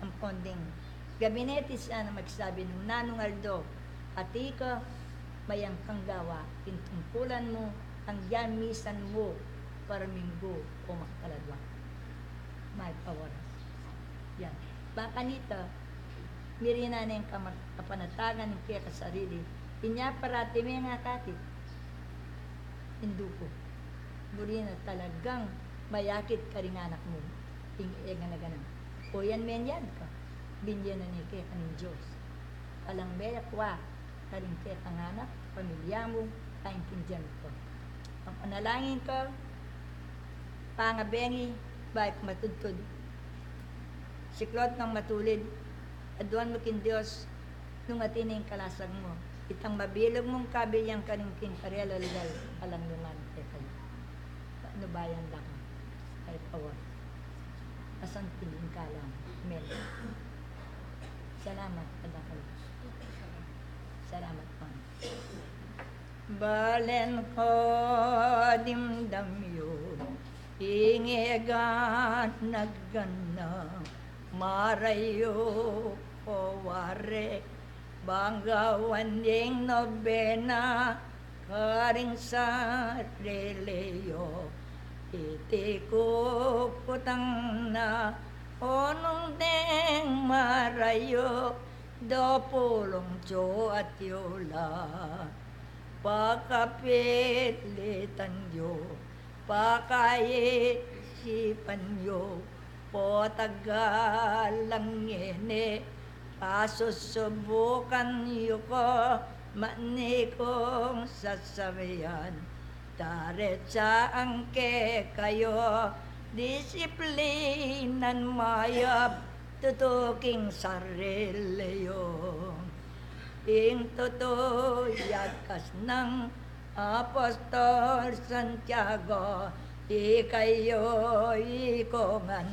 Ang ponding, gabinetis na magsabi ng nanong Aldo, ati ka, mayang kang gawa, tintungkulan mo, ang yamisan mo, para minggo o makakaladwa. May pawaras. Yan. Baka nito, mirina na yung kapanatagan ng kaya kasarili, inya parati may nga katit. Hindu ko. Buri na talagang mayakit ka rin anak mo. Tingin na ganun. O yan men yan ka. Binyan na ni kaya ka ng Diyos. Alang meya kwa, ka rin kaya kang anak, pamilya mo, kaintindihan ko. Ang panalangin ko, pangabengi, baik matudtod. Siklot ng matulid, aduan mo kin Diyos, nung atin yung kalasag mo. Itang mabilog mong kabilyang kaningking karela legal, alang naman kayo. Ano bayan lang, ay pawar. Asan tingin ka lang, men. Salamat, kadakal. Salamat pa. Balen ko dimdam yun, ingegan naggana, marayo ko ware, banggawan ding nobena, karing sa releyo, iti ko putang na, onong ding marayo, do pulong cho at yola. Pakapilitan nyo, pakaisipan nyo, po tagalang ngene, pasusubukan nyo ko, mani kong sasabihan, taretsa ang ke kayo, disiplinan mayap, tutuking sarili yung. Ing tutuyagkas ng Apostol Santiago, ikayo ikongan,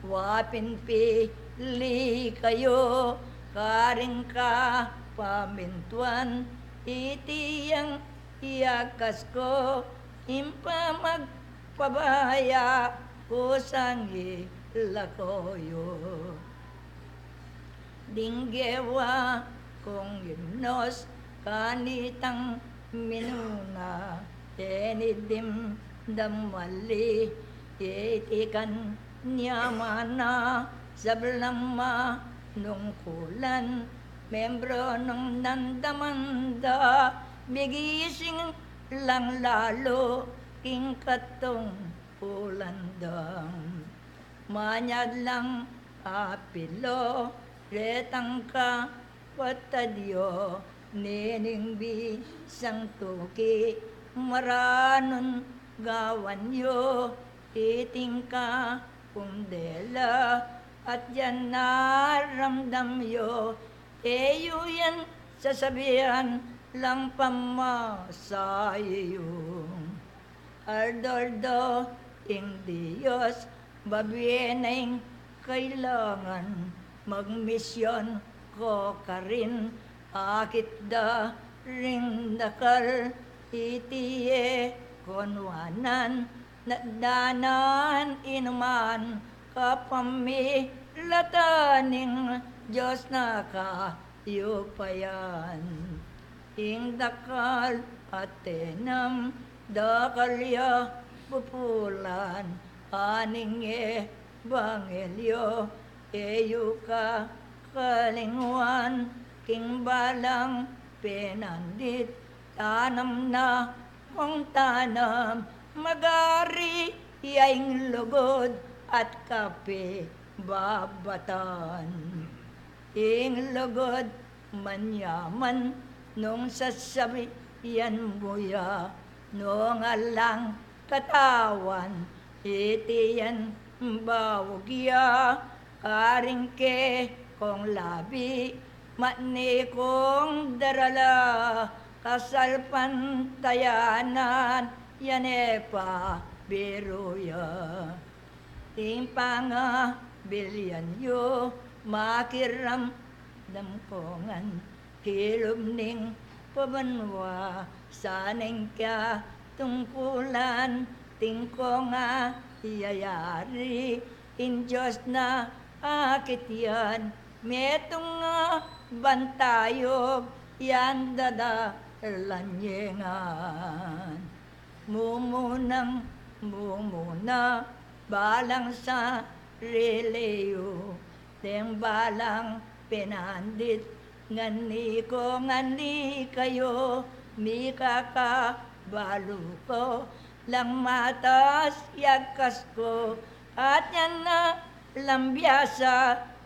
wapin pili kayo, karing ka pamintuan, itiyang iyakas ko, impa magpabaya, kusang ilakoyo. Dinggewa kong gimnos, kanitang minuna, enidim damali, itikan niyamana, sablama nungkulan, membro nung nandamanda, bigising lang lalo, king katong ulandang. Manyad lang apilo, retang ka patadyo, nining bisang tuki, maranon gawan yo, iting ka kundela, at yan naramdam yo, eyo yan sasabihan lang pamasayo. Ardordo ing Diyos, babieneng kailangan, magmisyon ko ka rin, akit da ring dakal, itiye konwanan, nadanan inuman, kapamilataning Diyos na kayupayan. Ing dakal at tenam, dakalya pupulan, aning Evangelyo, eyo ka kalingwan, king balang penandit, tanam na kung tanam, magari yaing lugod at kape babatan. Ing lugod manyaman, nung sasabi yan buya, nung alang katawan, itiyan bawagya, karingke kong labi, matni kong darala, kasalpan tayanan, yan pa biruya. Timpanga bilyan yo, makiram damkongan, hilumning pabanwa, saneng kya tungkulan, tingko nga iyayari, in Diyos na akit yan, metong nga bantayog, yan dadalanyengan. Mumunang mumuna, balang sa releo, teng balang penandit, ngani ko ngani kayo, mika ka balo ko, lang matas yagkas ko, at yan na lang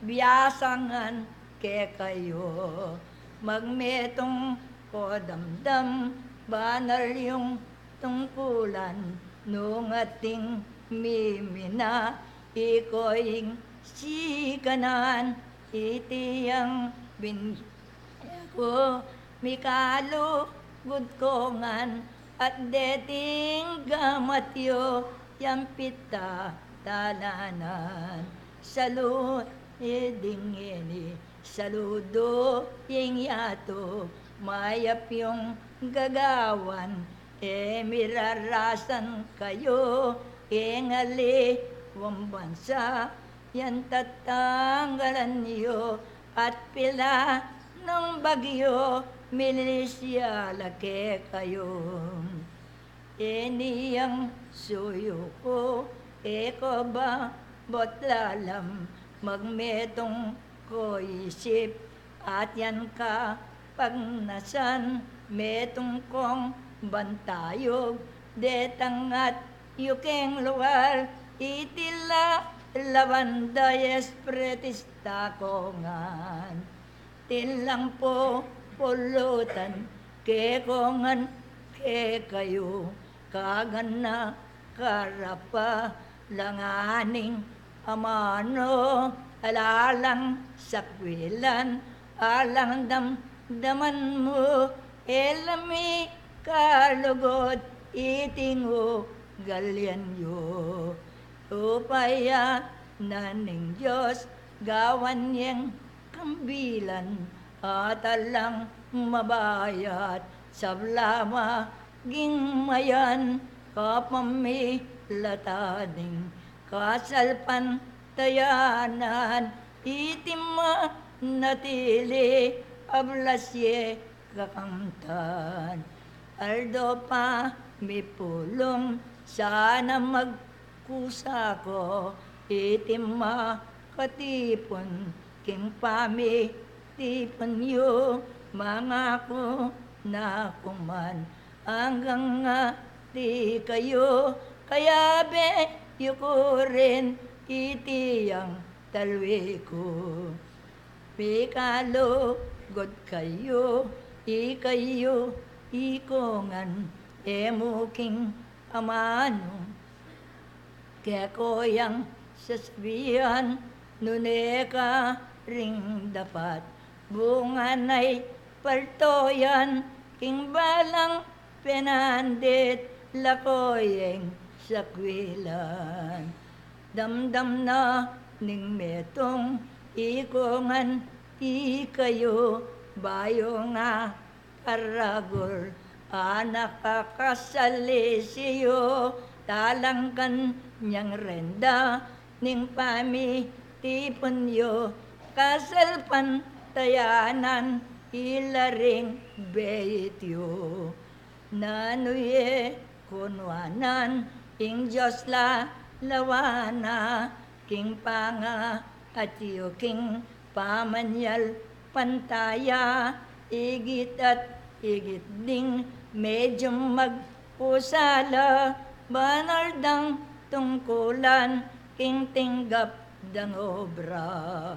biyasangan ke kayo. Magmetong ko damdam, banal yung tungkulan, nung ating mimina, iko'y sikanan, itiyang ko, mikalo gudkongan, at deting gamatyo, yampita talanan. Salut edingeni, saludo yung yato, mayap yung gagawan, mirarasan kayo, ngali wang bansa, yan tatanggalan niyo, at pila ng bagyo, milisya lake kayo. Eniyang suyo ko, eko ba botlalam, magmetong ko isip, at yan ka pagnasan, metong kong bantayog, detangat yukeng lugar, itila lavanda espretista kongan, tilang po pulutan, ke kongan ke kayo, kagan na karapa, langaning amano, alalang sakwilan, alang damdaman mo, elami kalugod, itingo galyan yo. Upaya naning Diyos, gawan niyang kambilan, at alang mabayat, sablama gingmayan kapamilataning kasalpan tayanan itima natili ablasye kakamtan aldo pa may pulong sana magkusa ko itima katipon king pami tipon yo mga ko na kuman hanggang nga di kayo kaya be yuko rin itiyang talwi ko Pikalo god kayo ikayo ikongan emuking amano kaya ko yang sasabihan nuneka ring dapat bunganay paltoyan king balang penandit lakoyeng sakwilan damdam na ning metong ikongan ikayo bayo nga karagol anak kakasali siyo talangkan niyang renda ning pami tipon yo kasalpan tayanan ilaring beityo nanuye kunwanan ing Diyos la lawana king panga at iyo king pamanyal pantaya igit at igit ding medyo magpusala banaldang tungkulan king tinggap dang obra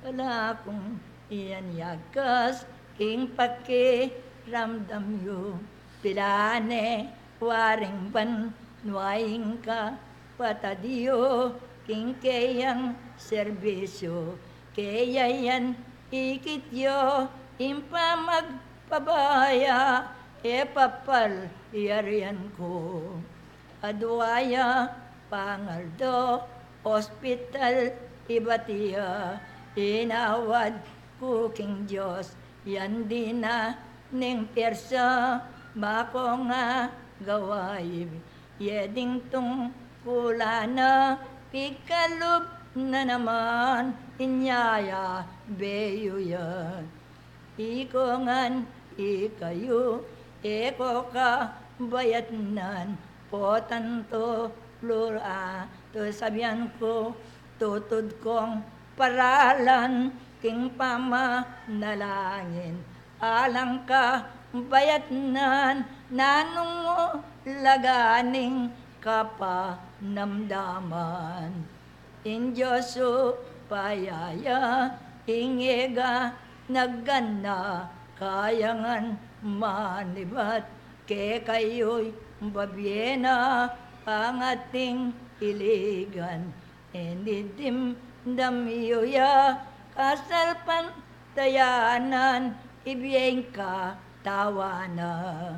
wala kong iyan yagas king pakiramdam yo pilane waring ban nuaing ka patadiyo king kayang serbisyo kaya yan ikityo impa magpabaya epapal yarian ko adwaya pangaldo hospital ibatiya inawad ko king Diyos yan din na ning persa bako nga gaway yeding tung kulana pikalob na naman inyaya beyo yan ikongan ikayo eko ka bayatnan potanto plura to sabihan ko tutod kong paralan king pama nalangin alang ka bayatnan nanong mo laganing kapanamdaman in Diyoso payaya ingega naggana kayangan manibat ke kayo'y babyena ang ating iligan enidim damiyoya kasalpan tayanan ibiyeng ka tawana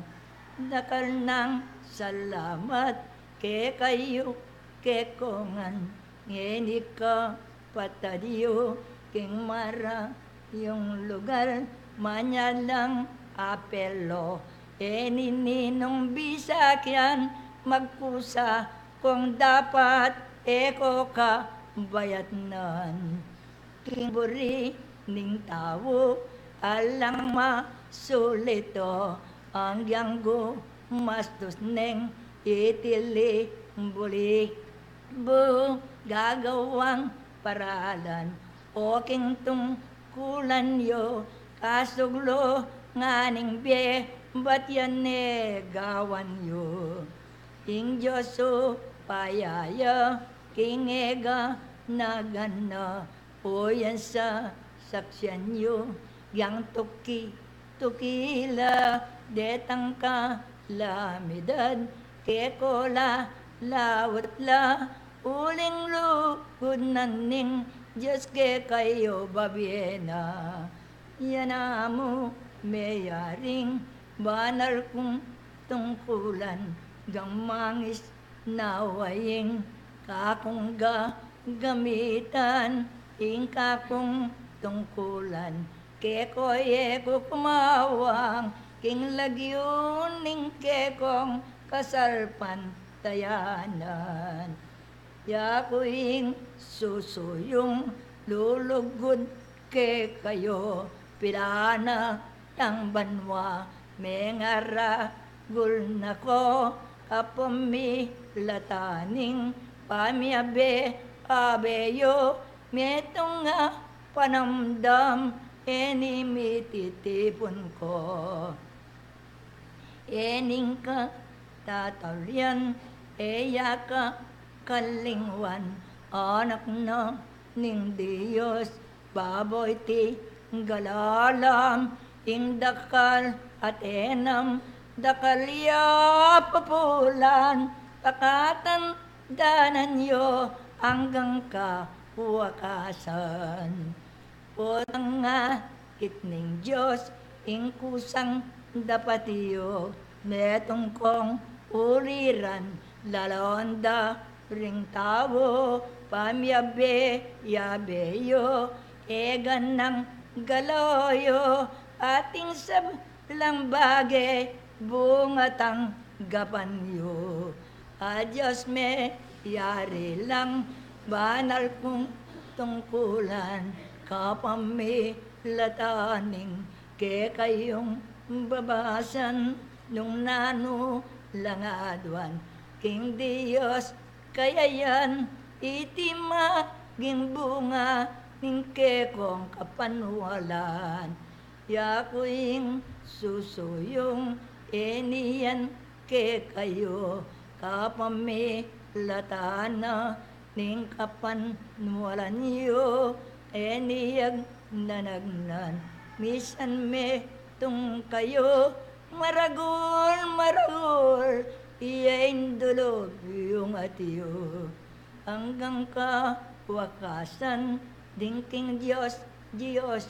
nakal ng salamat ke kayo ke kongan ngeni ka patadiyo king mara yung lugar manyalang apelo nininong bisakyan magpusa kung dapat eko ka bayatnan king buri ning tao alang masulito ang yanggo mastos neng itili buli bu gagawang paralan o king tungkulan yo kasuglo nganing biye ba't yan gawan yo ing Diyoso payaya king ega nagana o yan sa saksyan yo yang tukila detang ka lamidad kekola lawatla uling lugod naning Diyos ke kayo babyena yanamo mayaring banal kong tungkulan gamangis nawaying kakong gamitan ing kakong tungkulan kekoye ko kumawang king lagyon ning kekong kasalpan tayanan. Yakuing susuyong lulugod ke kayo, pilana ng banwa, mengaragul na ko, kapamilataning pamiabe abeyo, metong nga panamdam, enimititipon ko. Ening ka tatalyan, eya ka kalingwan, anak na ning Diyos, baboy ti galalam, ing dakal at enam, dakalya papulan, takatan danan yo, hanggang ka wakasan. Potang nga itning Diyos, ing kusang dapatiyo, metong kong uliran, lalonda ring tao, pamyabe yabeyo, egan ng galoyo, ating sablang bagay, bungatang gapanyo. Adyos me, yari lang, banal kong tungkulan, kapamilataning, ke kayong babasan, nung nano lang adwan, king Diyos, kaya yan, iti maging bunga, ning kekong kapanwalan. Yakuing susuyong, eniyan ke kayo, kapamilatana, ning kapanwalan yo, eniyag nanagnan, misan me tung kayo, maragol, iyain dulog yung atiyo, hanggang ka wakasan, dingking Diyos,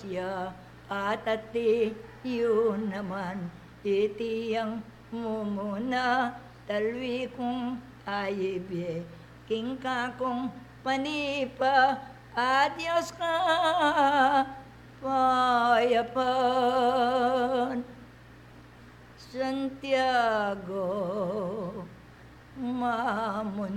ya, at ati yun naman, itiyang mumuna, talwi kong ayibye, king kakong panipa, adios ka, payapan. Santiago Mamunyang.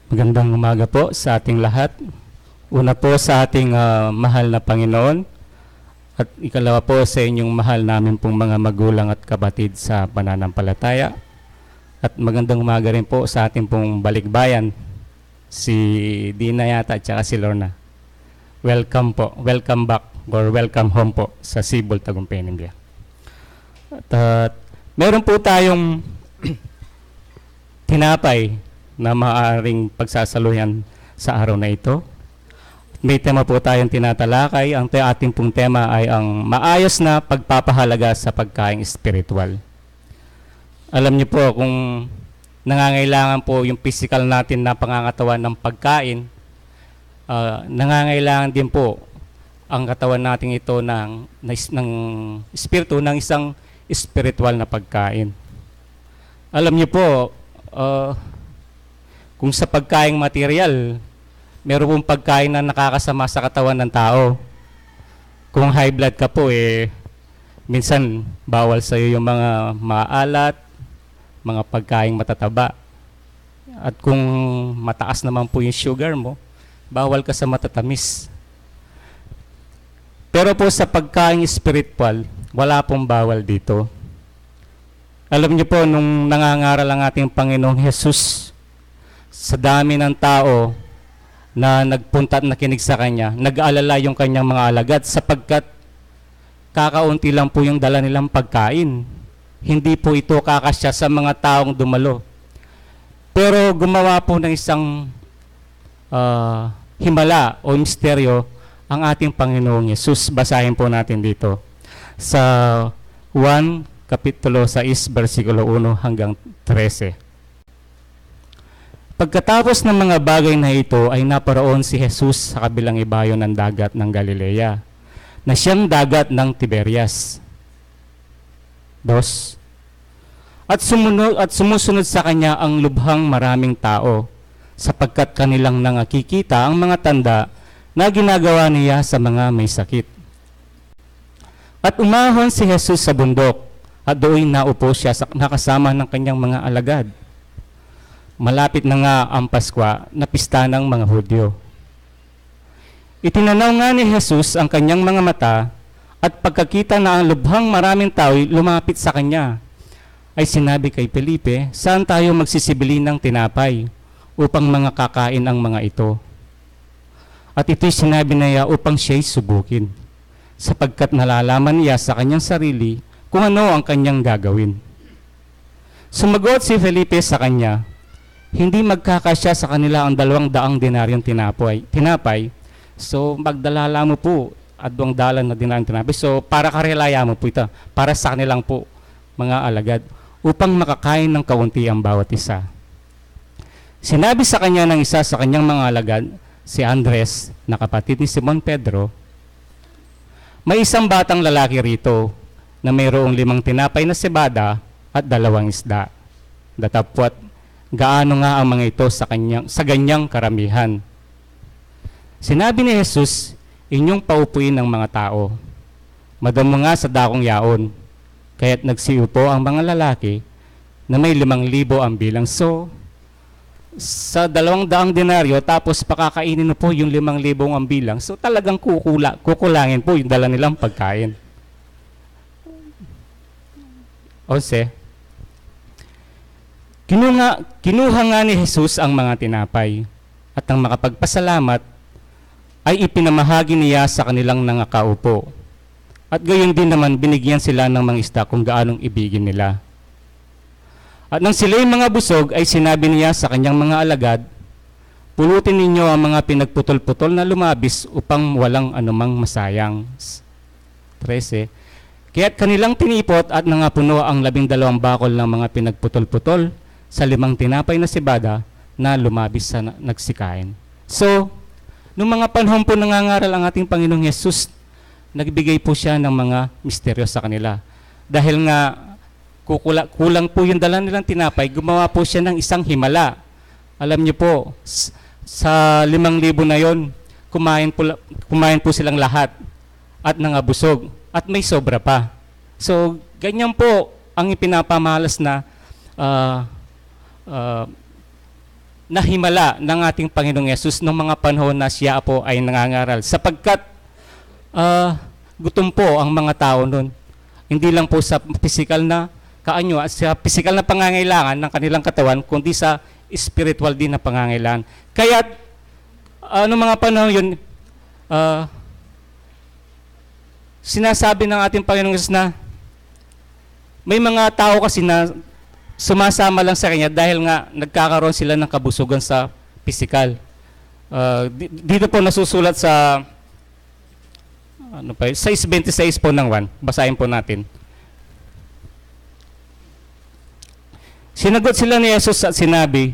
Magandang umaga po sa ating lahat. Una po sa ating mahal na Panginoon at ikalawa po sa inyong mahal namin pong mga magulang at kapatid sa pananampalataya. At magandang umaga rin po sa ating pong balikbayan, si Dina yata at saka si Lorna. Welcome po, welcome back or welcome home po sa Sibol, Tagumpay, India. At meron po tayong tinapay na maaaring pagsasaluhan sa araw na ito. May tema po tayong tinatalakay. Ang ating pong tema ay ang maayos na pagpapahalaga sa pagkain espiritual. Alam niyo po kung nangangailangan po yung physical natin na pangangatawan ng pagkain, nangangailangan din po ang katawan natin ito ng espiritu, ng isang spiritual na pagkain. Alam niyo po, kung sa pagkaing material, meron pong pagkain na nakakasama sa katawan ng tao. Kung high blood ka po, minsan bawal sa iyo yung mga maalat, mga pagkaing matataba. At kung mataas naman po yung sugar mo, bawal ka sa matatamis. Pero po sa pagkaing spiritual, wala pong bawal dito. Alam niyo po, nung nangangaral ang ating Panginoong Jesus, sa dami ng tao na nagpunta at nakinig sa Kanya, nag-aalala yung Kanyang mga alagad sapagkat kakaunti lang po yung dala nilang pagkain. Hindi po ito kakasya sa mga taong dumalo. Pero gumawa po ng isang himala o misteryo ang ating Panginoong Yesus. Basahin po natin dito sa 1 Kapitulo 6, versikulo 1 hanggang 13. Pagkatapos ng mga bagay na ito ay naparoon si Jesus sa kabilang ibayo ng dagat ng Galilea, na siyang dagat ng Tiberias. 2. At sumusunod sa kanya ang lubhang maraming tao, sapagkat kanilang nangakikita ang mga tanda na ginagawa niya sa mga may sakit. At umahon si Jesus sa bundok, at doon naupo siya nakasama ng kanyang mga alagad. Malapit na nga ang Pasko na pista ng mga Hudyo. Itinanaw nga ni Jesus ang kanyang mga mata at pagkakita na ang lubhang maraming tao lumapit sa kanya, ay sinabi kay Felipe, saan tayo magsisibili ng tinapay upang mga kakain ang mga ito? At ito'y sinabi niya upang siya'y subukin, sapagkat nalalaman niya sa kanyang sarili kung ano ang kanyang gagawin. Sumagot si Felipe sa kanya, hindi magkakasya sa kanila ang 200 denaryong tinapay. So, magdalala mo po at 200 na denaryong tinapay. So, para karelaya mo po ito. Para sa kanilang po, mga alagad, upang makakain ng kaunti ang bawat isa. Sinabi sa kanya ng isa sa kanyang mga alagad, si Andres, na kapatid ni Simon Pedro, may isang batang lalaki rito na mayroong 5 tinapay na cebada at 2 isda. Datapwat, gaano nga ang mga ito sa ganyang karamihan. Sinabi ni Jesus, inyong paupuin ng mga tao. Madamo nga sa dakong yaon, kaya't nagsiupo ang mga lalaki na may 5,000 ang bilang. So, sa 200 denaryo, tapos pakakainin po yung 5,000 ang bilang. So, talagang kukulangin po yung dala nilang pagkain. Ose, Kinuha nga ni Jesus ang mga tinapay at ang makapagpasalamat ay ipinamahagi niya sa kanilang nangakaupo. At gayon din naman binigyan sila ng mga isda kung gaanong ibigin nila. At nang sila'y mga busog ay sinabi niya sa kanyang mga alagad, pulutin ninyo ang mga pinagputol-putol na lumabis upang walang anumang masayang. 13. Kaya't kanilang tinipot at nangapuno ang 12 bakol ng mga pinagputol-putol sa 5 tinapay na cebada na lumabis sa nagsikain. So, nung mga panahon po nangangaral ang ating Panginoong Yesus, nagbigay po siya ng mga misteryo sa kanila. Dahil nga kulang po yung dala nilang tinapay, gumawa po siya ng isang himala. Alam niyo po, sa 5,000 na yon, kumain po silang lahat at nangabusog at may sobra pa. So, ganyan po ang ipinapamalas na nahimala ng ating Panginoong Yesus nung mga panahon na siya po ay nangangaral. Sapagkat gutom po ang mga tao noon. Hindi lang po sa physical na sa physical na pangangailangan ng kanilang katawan, kundi sa spiritual din na pangangailangan. Kaya noong mga panahon yun, sinasabi ng ating Panginoong Yesus na may mga tao kasi na sumasama lang sa Kanya dahil nga nagkakaroon sila ng kabusugan sa physical. Dito po nasusulat sa 6:26 po ng 1. Basahin po natin. Sinagot sila ni Jesus at sinabi,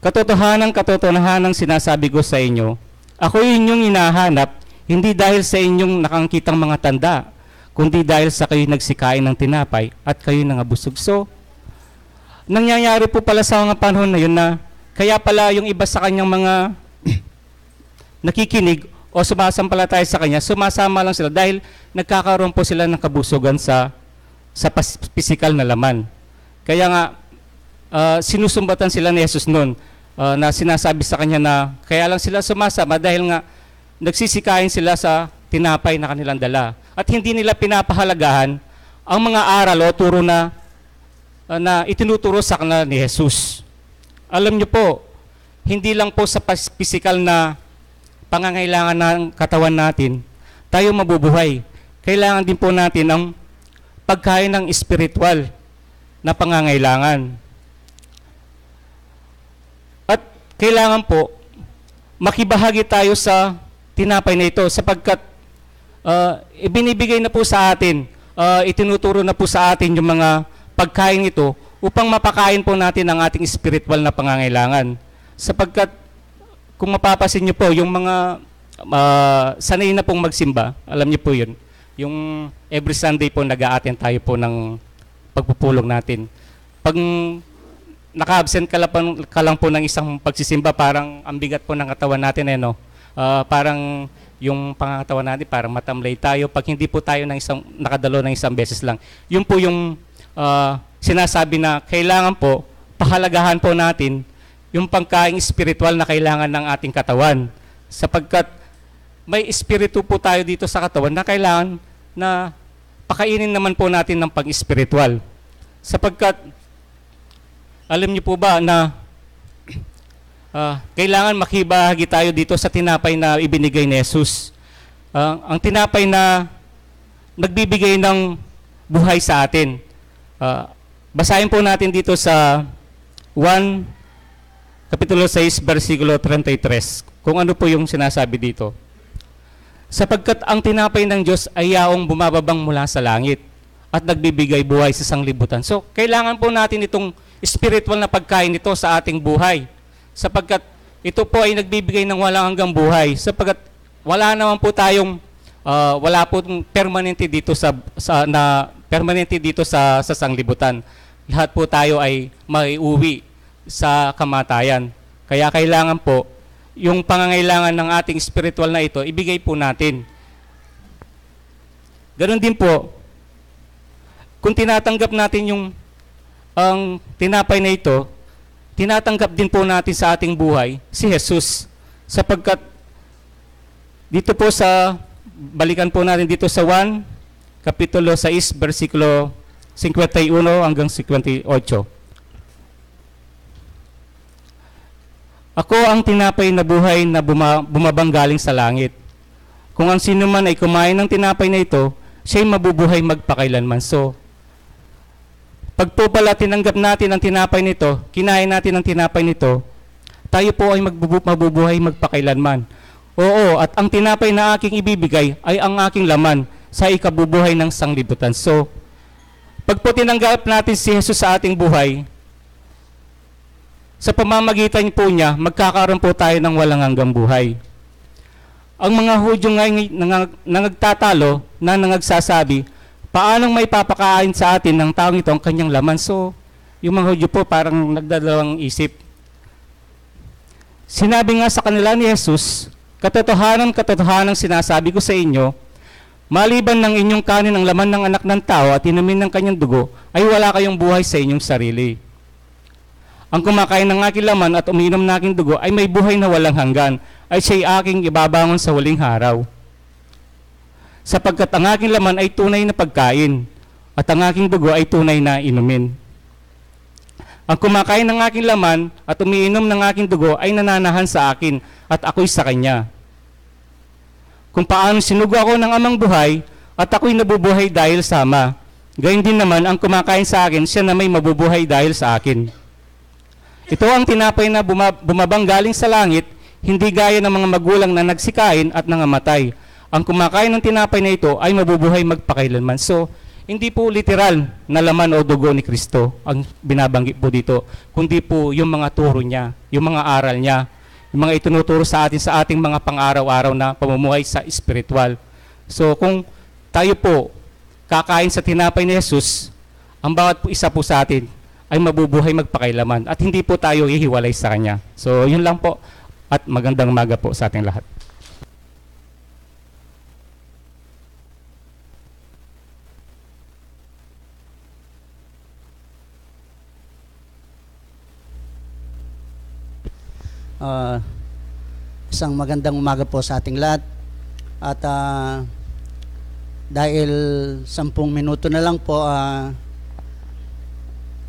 katotohanan sinasabi ko sa inyo, ako inyong hinahanap, hindi dahil sa inyong nakangkitang mga tanda, kundi dahil sa kayo nagsikain ng tinapay at kayo nangabusog. So, nangyayari po pala sa mga panahon na yun na kaya pala yung iba sa kanyang mga nakikinig o sumasampalataya sa kanya, sumasama lang sila dahil nagkakaroon po sila ng kabusugan sa physical na laman. Kaya nga, sinusumbatan sila ni Jesus noon na sinasabi sa kanya na kaya lang sila sumasama dahil nga nagsisikain sila sa tinapay na kanilang dala. At hindi nila pinapahalagahan ang mga aral o turo na itinuturo sa kanila ni Jesus. Alam niyo po, hindi lang po sa physical na pangangailangan ng katawan natin, tayo mabubuhay. Kailangan din po natin ang pagkain ng spiritual na pangangailangan. At kailangan po, makibahagi tayo sa tinapay na ito sapagkat ibinibigay na po sa atin, itinuturo na po sa atin yung mga pagkain ito upang mapakain po natin ang ating spiritual na pangangailangan. Sapagkat kung mapapasin niyo po, yung mga sanay na pong magsimba, alam niyo po yun, yung every Sunday po nag-a-attend tayo po ng pagpupulong natin. Pag naka-absent ka lang po ng isang pagsisimba, parang ang bigat po ng katawan natin, no? Parang yung pangatawan natin, parang matamlay tayo. Pag hindi po tayo nakadalo ng isang beses lang. Yun po yung sinasabi na kailangan po, pahalagahan po natin yung pagkain spiritual na kailangan ng ating katawan. Sapagkat may espiritu po tayo dito sa katawan na kailangan na pakainin naman po natin ng pag-spiritual. Sapagkat, alam niyo po ba na kailangan makibahagi tayo dito sa tinapay na ibinigay ni Jesus. Ang tinapay na nagbibigay ng buhay sa atin. Basahin po natin dito sa 1 Kapitulo 6, versikulo 33, kung ano po yung sinasabi dito. Sapagkat ang tinapay ng Diyos ay yaong bumababang mula sa langit at nagbibigay buhay sa sanglibutan. So, kailangan po natin itong spiritual na pagkain ito sa ating buhay. Sapagkat ito po ay nagbibigay ng walang hanggang buhay. Sapagkat wala naman po tayong, wala po permanente dito permanente dito sa sanglibutan. Lahat po tayo ay maiuwi sa kamatayan. Kaya kailangan po, yung pangangailangan ng ating spiritual na ito, ibigay po natin. Ganon din po, kung tinatanggap natin ang tinapay na ito, tinatanggap din po natin sa ating buhay si Jesus. Sapagkat dito po balikan po natin dito sa 1, Kapitulo 6, versikulo 51 hanggang 58. Ako ang tinapay na buhay na bumabang galing sa langit. Kung ang sino man ay kumain ng tinapay na ito, siya'y mabubuhay magpakailanman. So, pag po pala tinanggap natin ang tinapay nito, kinain natin ang tinapay nito, tayo po ay mabubuhay magpakailanman. Oo, at ang tinapay na aking ibibigay ay ang aking laman sa ikabubuhay ng sanglibutan. So, pag po tinanggap natin si Jesus sa ating buhay, sa pamamagitan po niya, magkakaroon po tayo ng walang hanggang buhay. Ang mga Hudyo ngayon nangagtatalo na nangagsasabi, paanong may papakain sa atin ng taong ito ang kanyang laman? So, yung mga Hudyo po parang nagdadalawang isip. Sinabi nga sa kanila ni Jesus, katotohanan sinasabi ko sa inyo, maliban ng inyong kanin ang laman ng anak ng tao at inumin ng kanyang dugo, ay wala kayong buhay sa inyong sarili. Ang kumakain ng aking laman at umiinom ng aking dugo ay may buhay na walang hanggan, ay siya'y aking ibabangon sa huling araw. Sapagkat ang aking laman ay tunay na pagkain, at ang aking dugo ay tunay na inumin. Ang kumakain ng aking laman at umiinom ng aking dugo ay nananahan sa akin, at ako'y sa kanya. Kung paano sinugo ako ng amang buhay, at ako'y nabubuhay dahil sa Ama, gayon din naman ang kumakain sa akin, siya na may mabubuhay dahil sa akin. Ito ang tinapay na bumabang galing sa langit, hindi gaya ng mga magulang na nagsikain at nangamatay. Ang kumakain ng tinapay na ito ay mabubuhay magpakailanman. So, hindi po literal na laman o dugo ni Kristo ang binabanggit po dito, kundi po yung mga turo niya, yung mga aral niya, yung mga itinuturo sa atin sa ating mga pang-araw-araw na pamumuhay sa espiritual. So, kung tayo po kakain sa tinapay ni Jesus, ang bawat po isa po sa atin ay mabubuhay magpakailaman at hindi po tayo hihiwalay sa Kanya. So, yun lang po at magandang umaga po sa ating lahat. Isang magandang umaga po sa ating lahat. At dahil 10 minuto na lang po,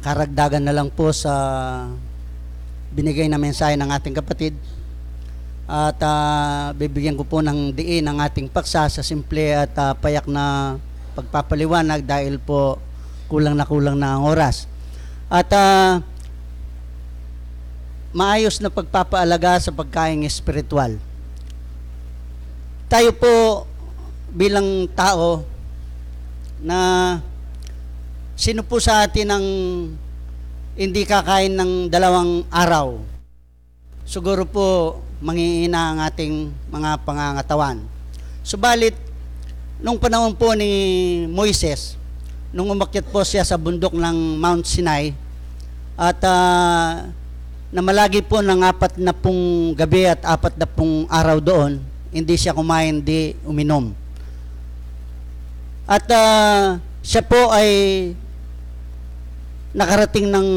karagdagan na lang po sa binigay na mensahe ng ating kapatid. At bibigyan ko po ng diin ang ating paksa sa simple at payak na pagpapaliwanag dahil po kulang na ang oras. At maayos na pagpapaalaga sa pagkain espiritual. Tayo po bilang tao na sino po sa atin ang hindi kakain ng 2 araw? Siguro po manghihina ang ating mga pangangatawan. Subalit, nung panahon po ni Moises, nung umakyat po siya sa bundok ng Mount Sinai at namalagi po ng 40 gabi at 40 araw doon, hindi siya kumain, hindi uminom. At siya po ay nakarating ng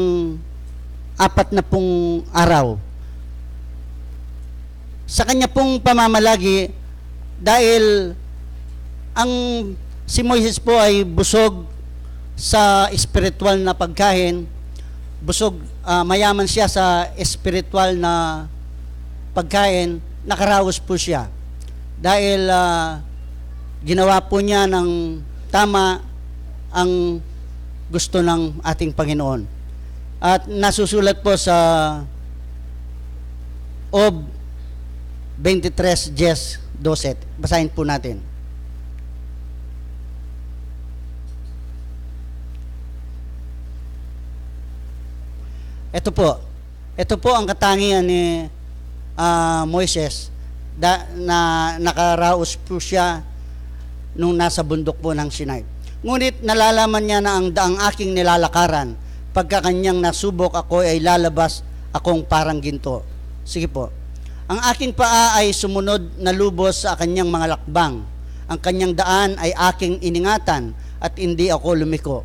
40 araw. Sa kanya pong pamamalagi, dahil ang si Moises po ay busog sa espiritual na pagkain, busog, mayaman siya sa espiritual na pagkain, nakaraos po siya. Dahil ginawa po niya ng tama ang gusto ng ating Panginoon. At nasusulat po sa Ob 23:12. Basahin po natin. Ito po ang katangian ni Moises na nakaraos po siya nung nasa bundok po ng Sinai. Ngunit nalalaman niya na ang daang aking nilalakaran, pagka kanyang nasubok ako ay lalabas akong parang ginto. Sige po. Ang aking paa ay sumunod na lubos sa kanyang mga lakbang. Ang kanyang daan ay aking iningatan at hindi ako lumiko.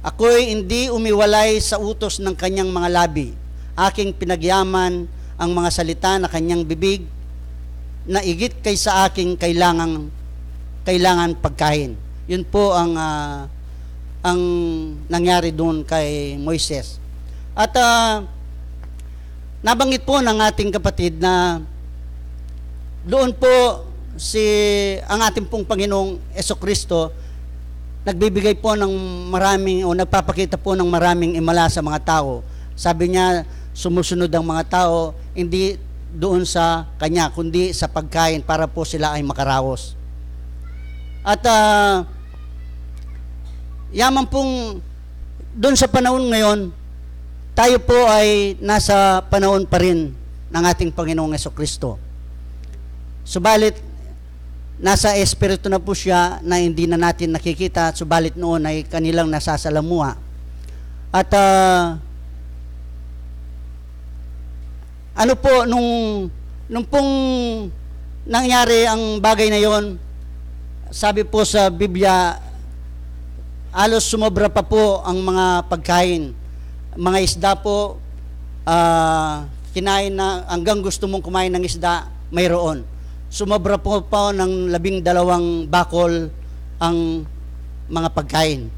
Ako'y hindi umiwalay sa utos ng kanyang mga labi. Aking pinagyaman ang mga salita na kanyang bibig na igit kaysa aking kailangan pagkain. Yun po ang nangyari doon kay Moises. At nabanggit po ng ating kapatid na doon po ang ating pong Panginoong Jesucristo nagbibigay po ng maraming o nagpapakita po ng maraming himala sa mga tao. Sabi niya, sumusunod ang mga tao hindi doon sa kanya kundi sa pagkain para po sila ay makaraos. At yaman pong doon sa panahon ngayon, tayo po ay nasa panahon pa rin ng ating Panginoong Jesucristo. Subalit, nasa espiritu na po siya na hindi na natin nakikita, subalit noon ay kanilang nasasalamuha. At ano po, nung pong nangyari ang bagay na yon, sabi po sa Biblia, halos sumobra pa po ang mga pagkain. mga isda po, kinain na, hanggang gusto mong kumain ng isda, mayroon. Sumobra po ng 12 bakol ang mga pagkain.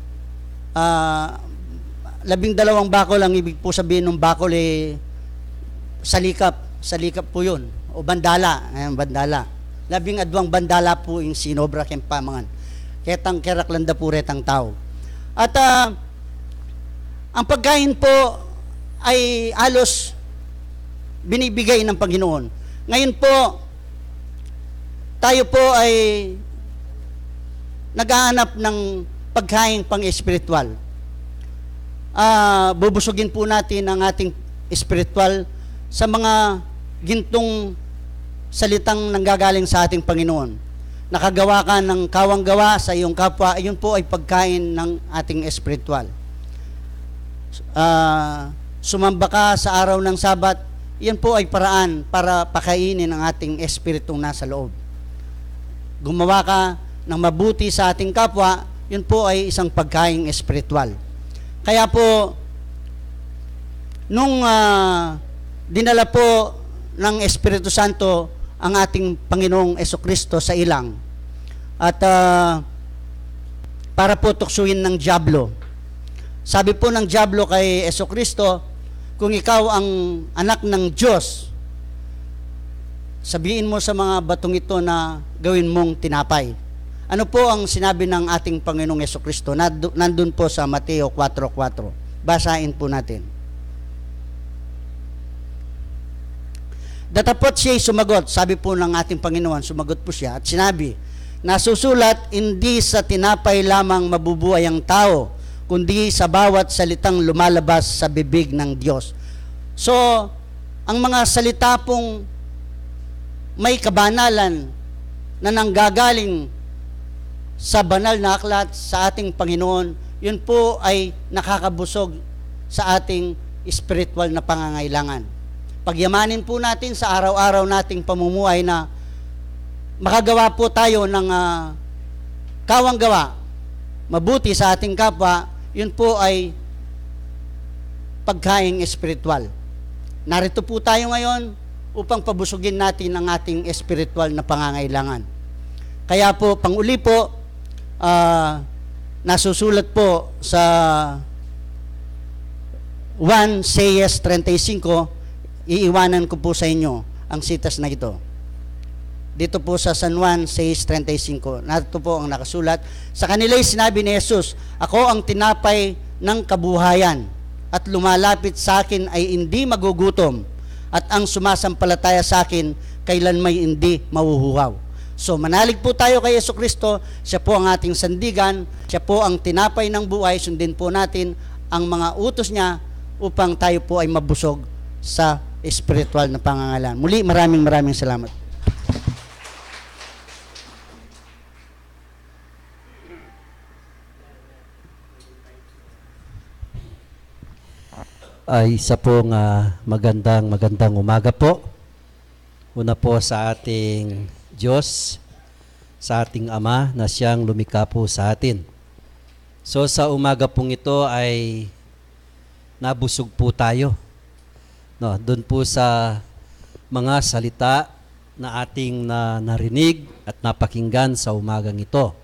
12 bakol, ang ibig po sabihin ng bakol salikap po yun, o bandala, bandala. 12 bandala po yung sinobra ken pamangan. Ketang keraklanda po retang tao. At ang pagkain po ay halos binibigay ng Panginoon. Ngayon po, tayo po ay naghahanap ng pagkain pang-espiritual. Bubusugin po natin ang ating espiritual sa mga gintong salitang nanggagaling sa ating Panginoon. Nakagawa ka ng kawang gawa sa iyong kapwa, yun po ay pagkain ng ating espiritual. Sumamba ka sa araw ng Sabat, yan po ay paraan para pakainin ang ating espiritong nasa loob. Gumawa ka ng mabuti sa ating kapwa, yun po ay isang pagkain espiritual. Kaya po, nung dinala po ng Espiritu Santo ang ating Panginoong Esokristo sa ilang, at para po tuksuin ng dyablo. Sabi po ng dyablo kay Esokristo, kung ikaw ang anak ng Diyos, sabihin mo sa mga batong ito na gawin mong tinapay. Ano po ang sinabi ng ating Panginoong Esokristo? Nandun po sa Mateo 4:4. Basahin po natin. Datapot siya'y sumagot, sabi po ng ating Panginoon, sumagot po siya at sinabi, nasusulat, hindi sa tinapay lamang mabubuhay ang tao, kundi sa bawat salitang lumalabas sa bibig ng Diyos. So, ang mga salita pong may kabanalan na nanggagaling sa banal na aklat sa ating Panginoon, yun po ay nakakabusog sa ating spiritual na pangangailangan. Pagyamanin po natin sa araw-araw nating pamumuhay na makagawa po tayo ng kawang gawa, mabuti sa ating kapwa, yun po ay pagkaing espiritual. Narito po tayo ngayon upang pabusugin natin ang ating espiritual na pangangailangan. Kaya po, panguli po, nasusulat po sa 1 Sayes 35, iiwanan ko po sa inyo ang sitas na ito. Dito po sa San Juan 6:35, narito po ang nakasulat. Sa kanila'y sinabi ni Jesus, ako ang tinapay ng kabuhayan, at lumalapit sa akin ay hindi magugutom, at ang sumasampalataya sa akin kailan may hindi mahuhuhaw. So manalig po tayo kay Jesucristo, siya po ang ating sandigan, siya po ang tinapay ng buhay, sundin po natin ang mga utos niya upang tayo po ay mabusog sa espiritual na pangangalan. Muli, maraming salamat. Ay isa pong magandang umaga po. Una po sa ating Diyos, sa ating Ama na siyang lumikha po sa atin. So sa umaga pong ito ay nabusog po tayo. No, doon po sa mga salita na ating narinig at napakinggan sa umagang ito.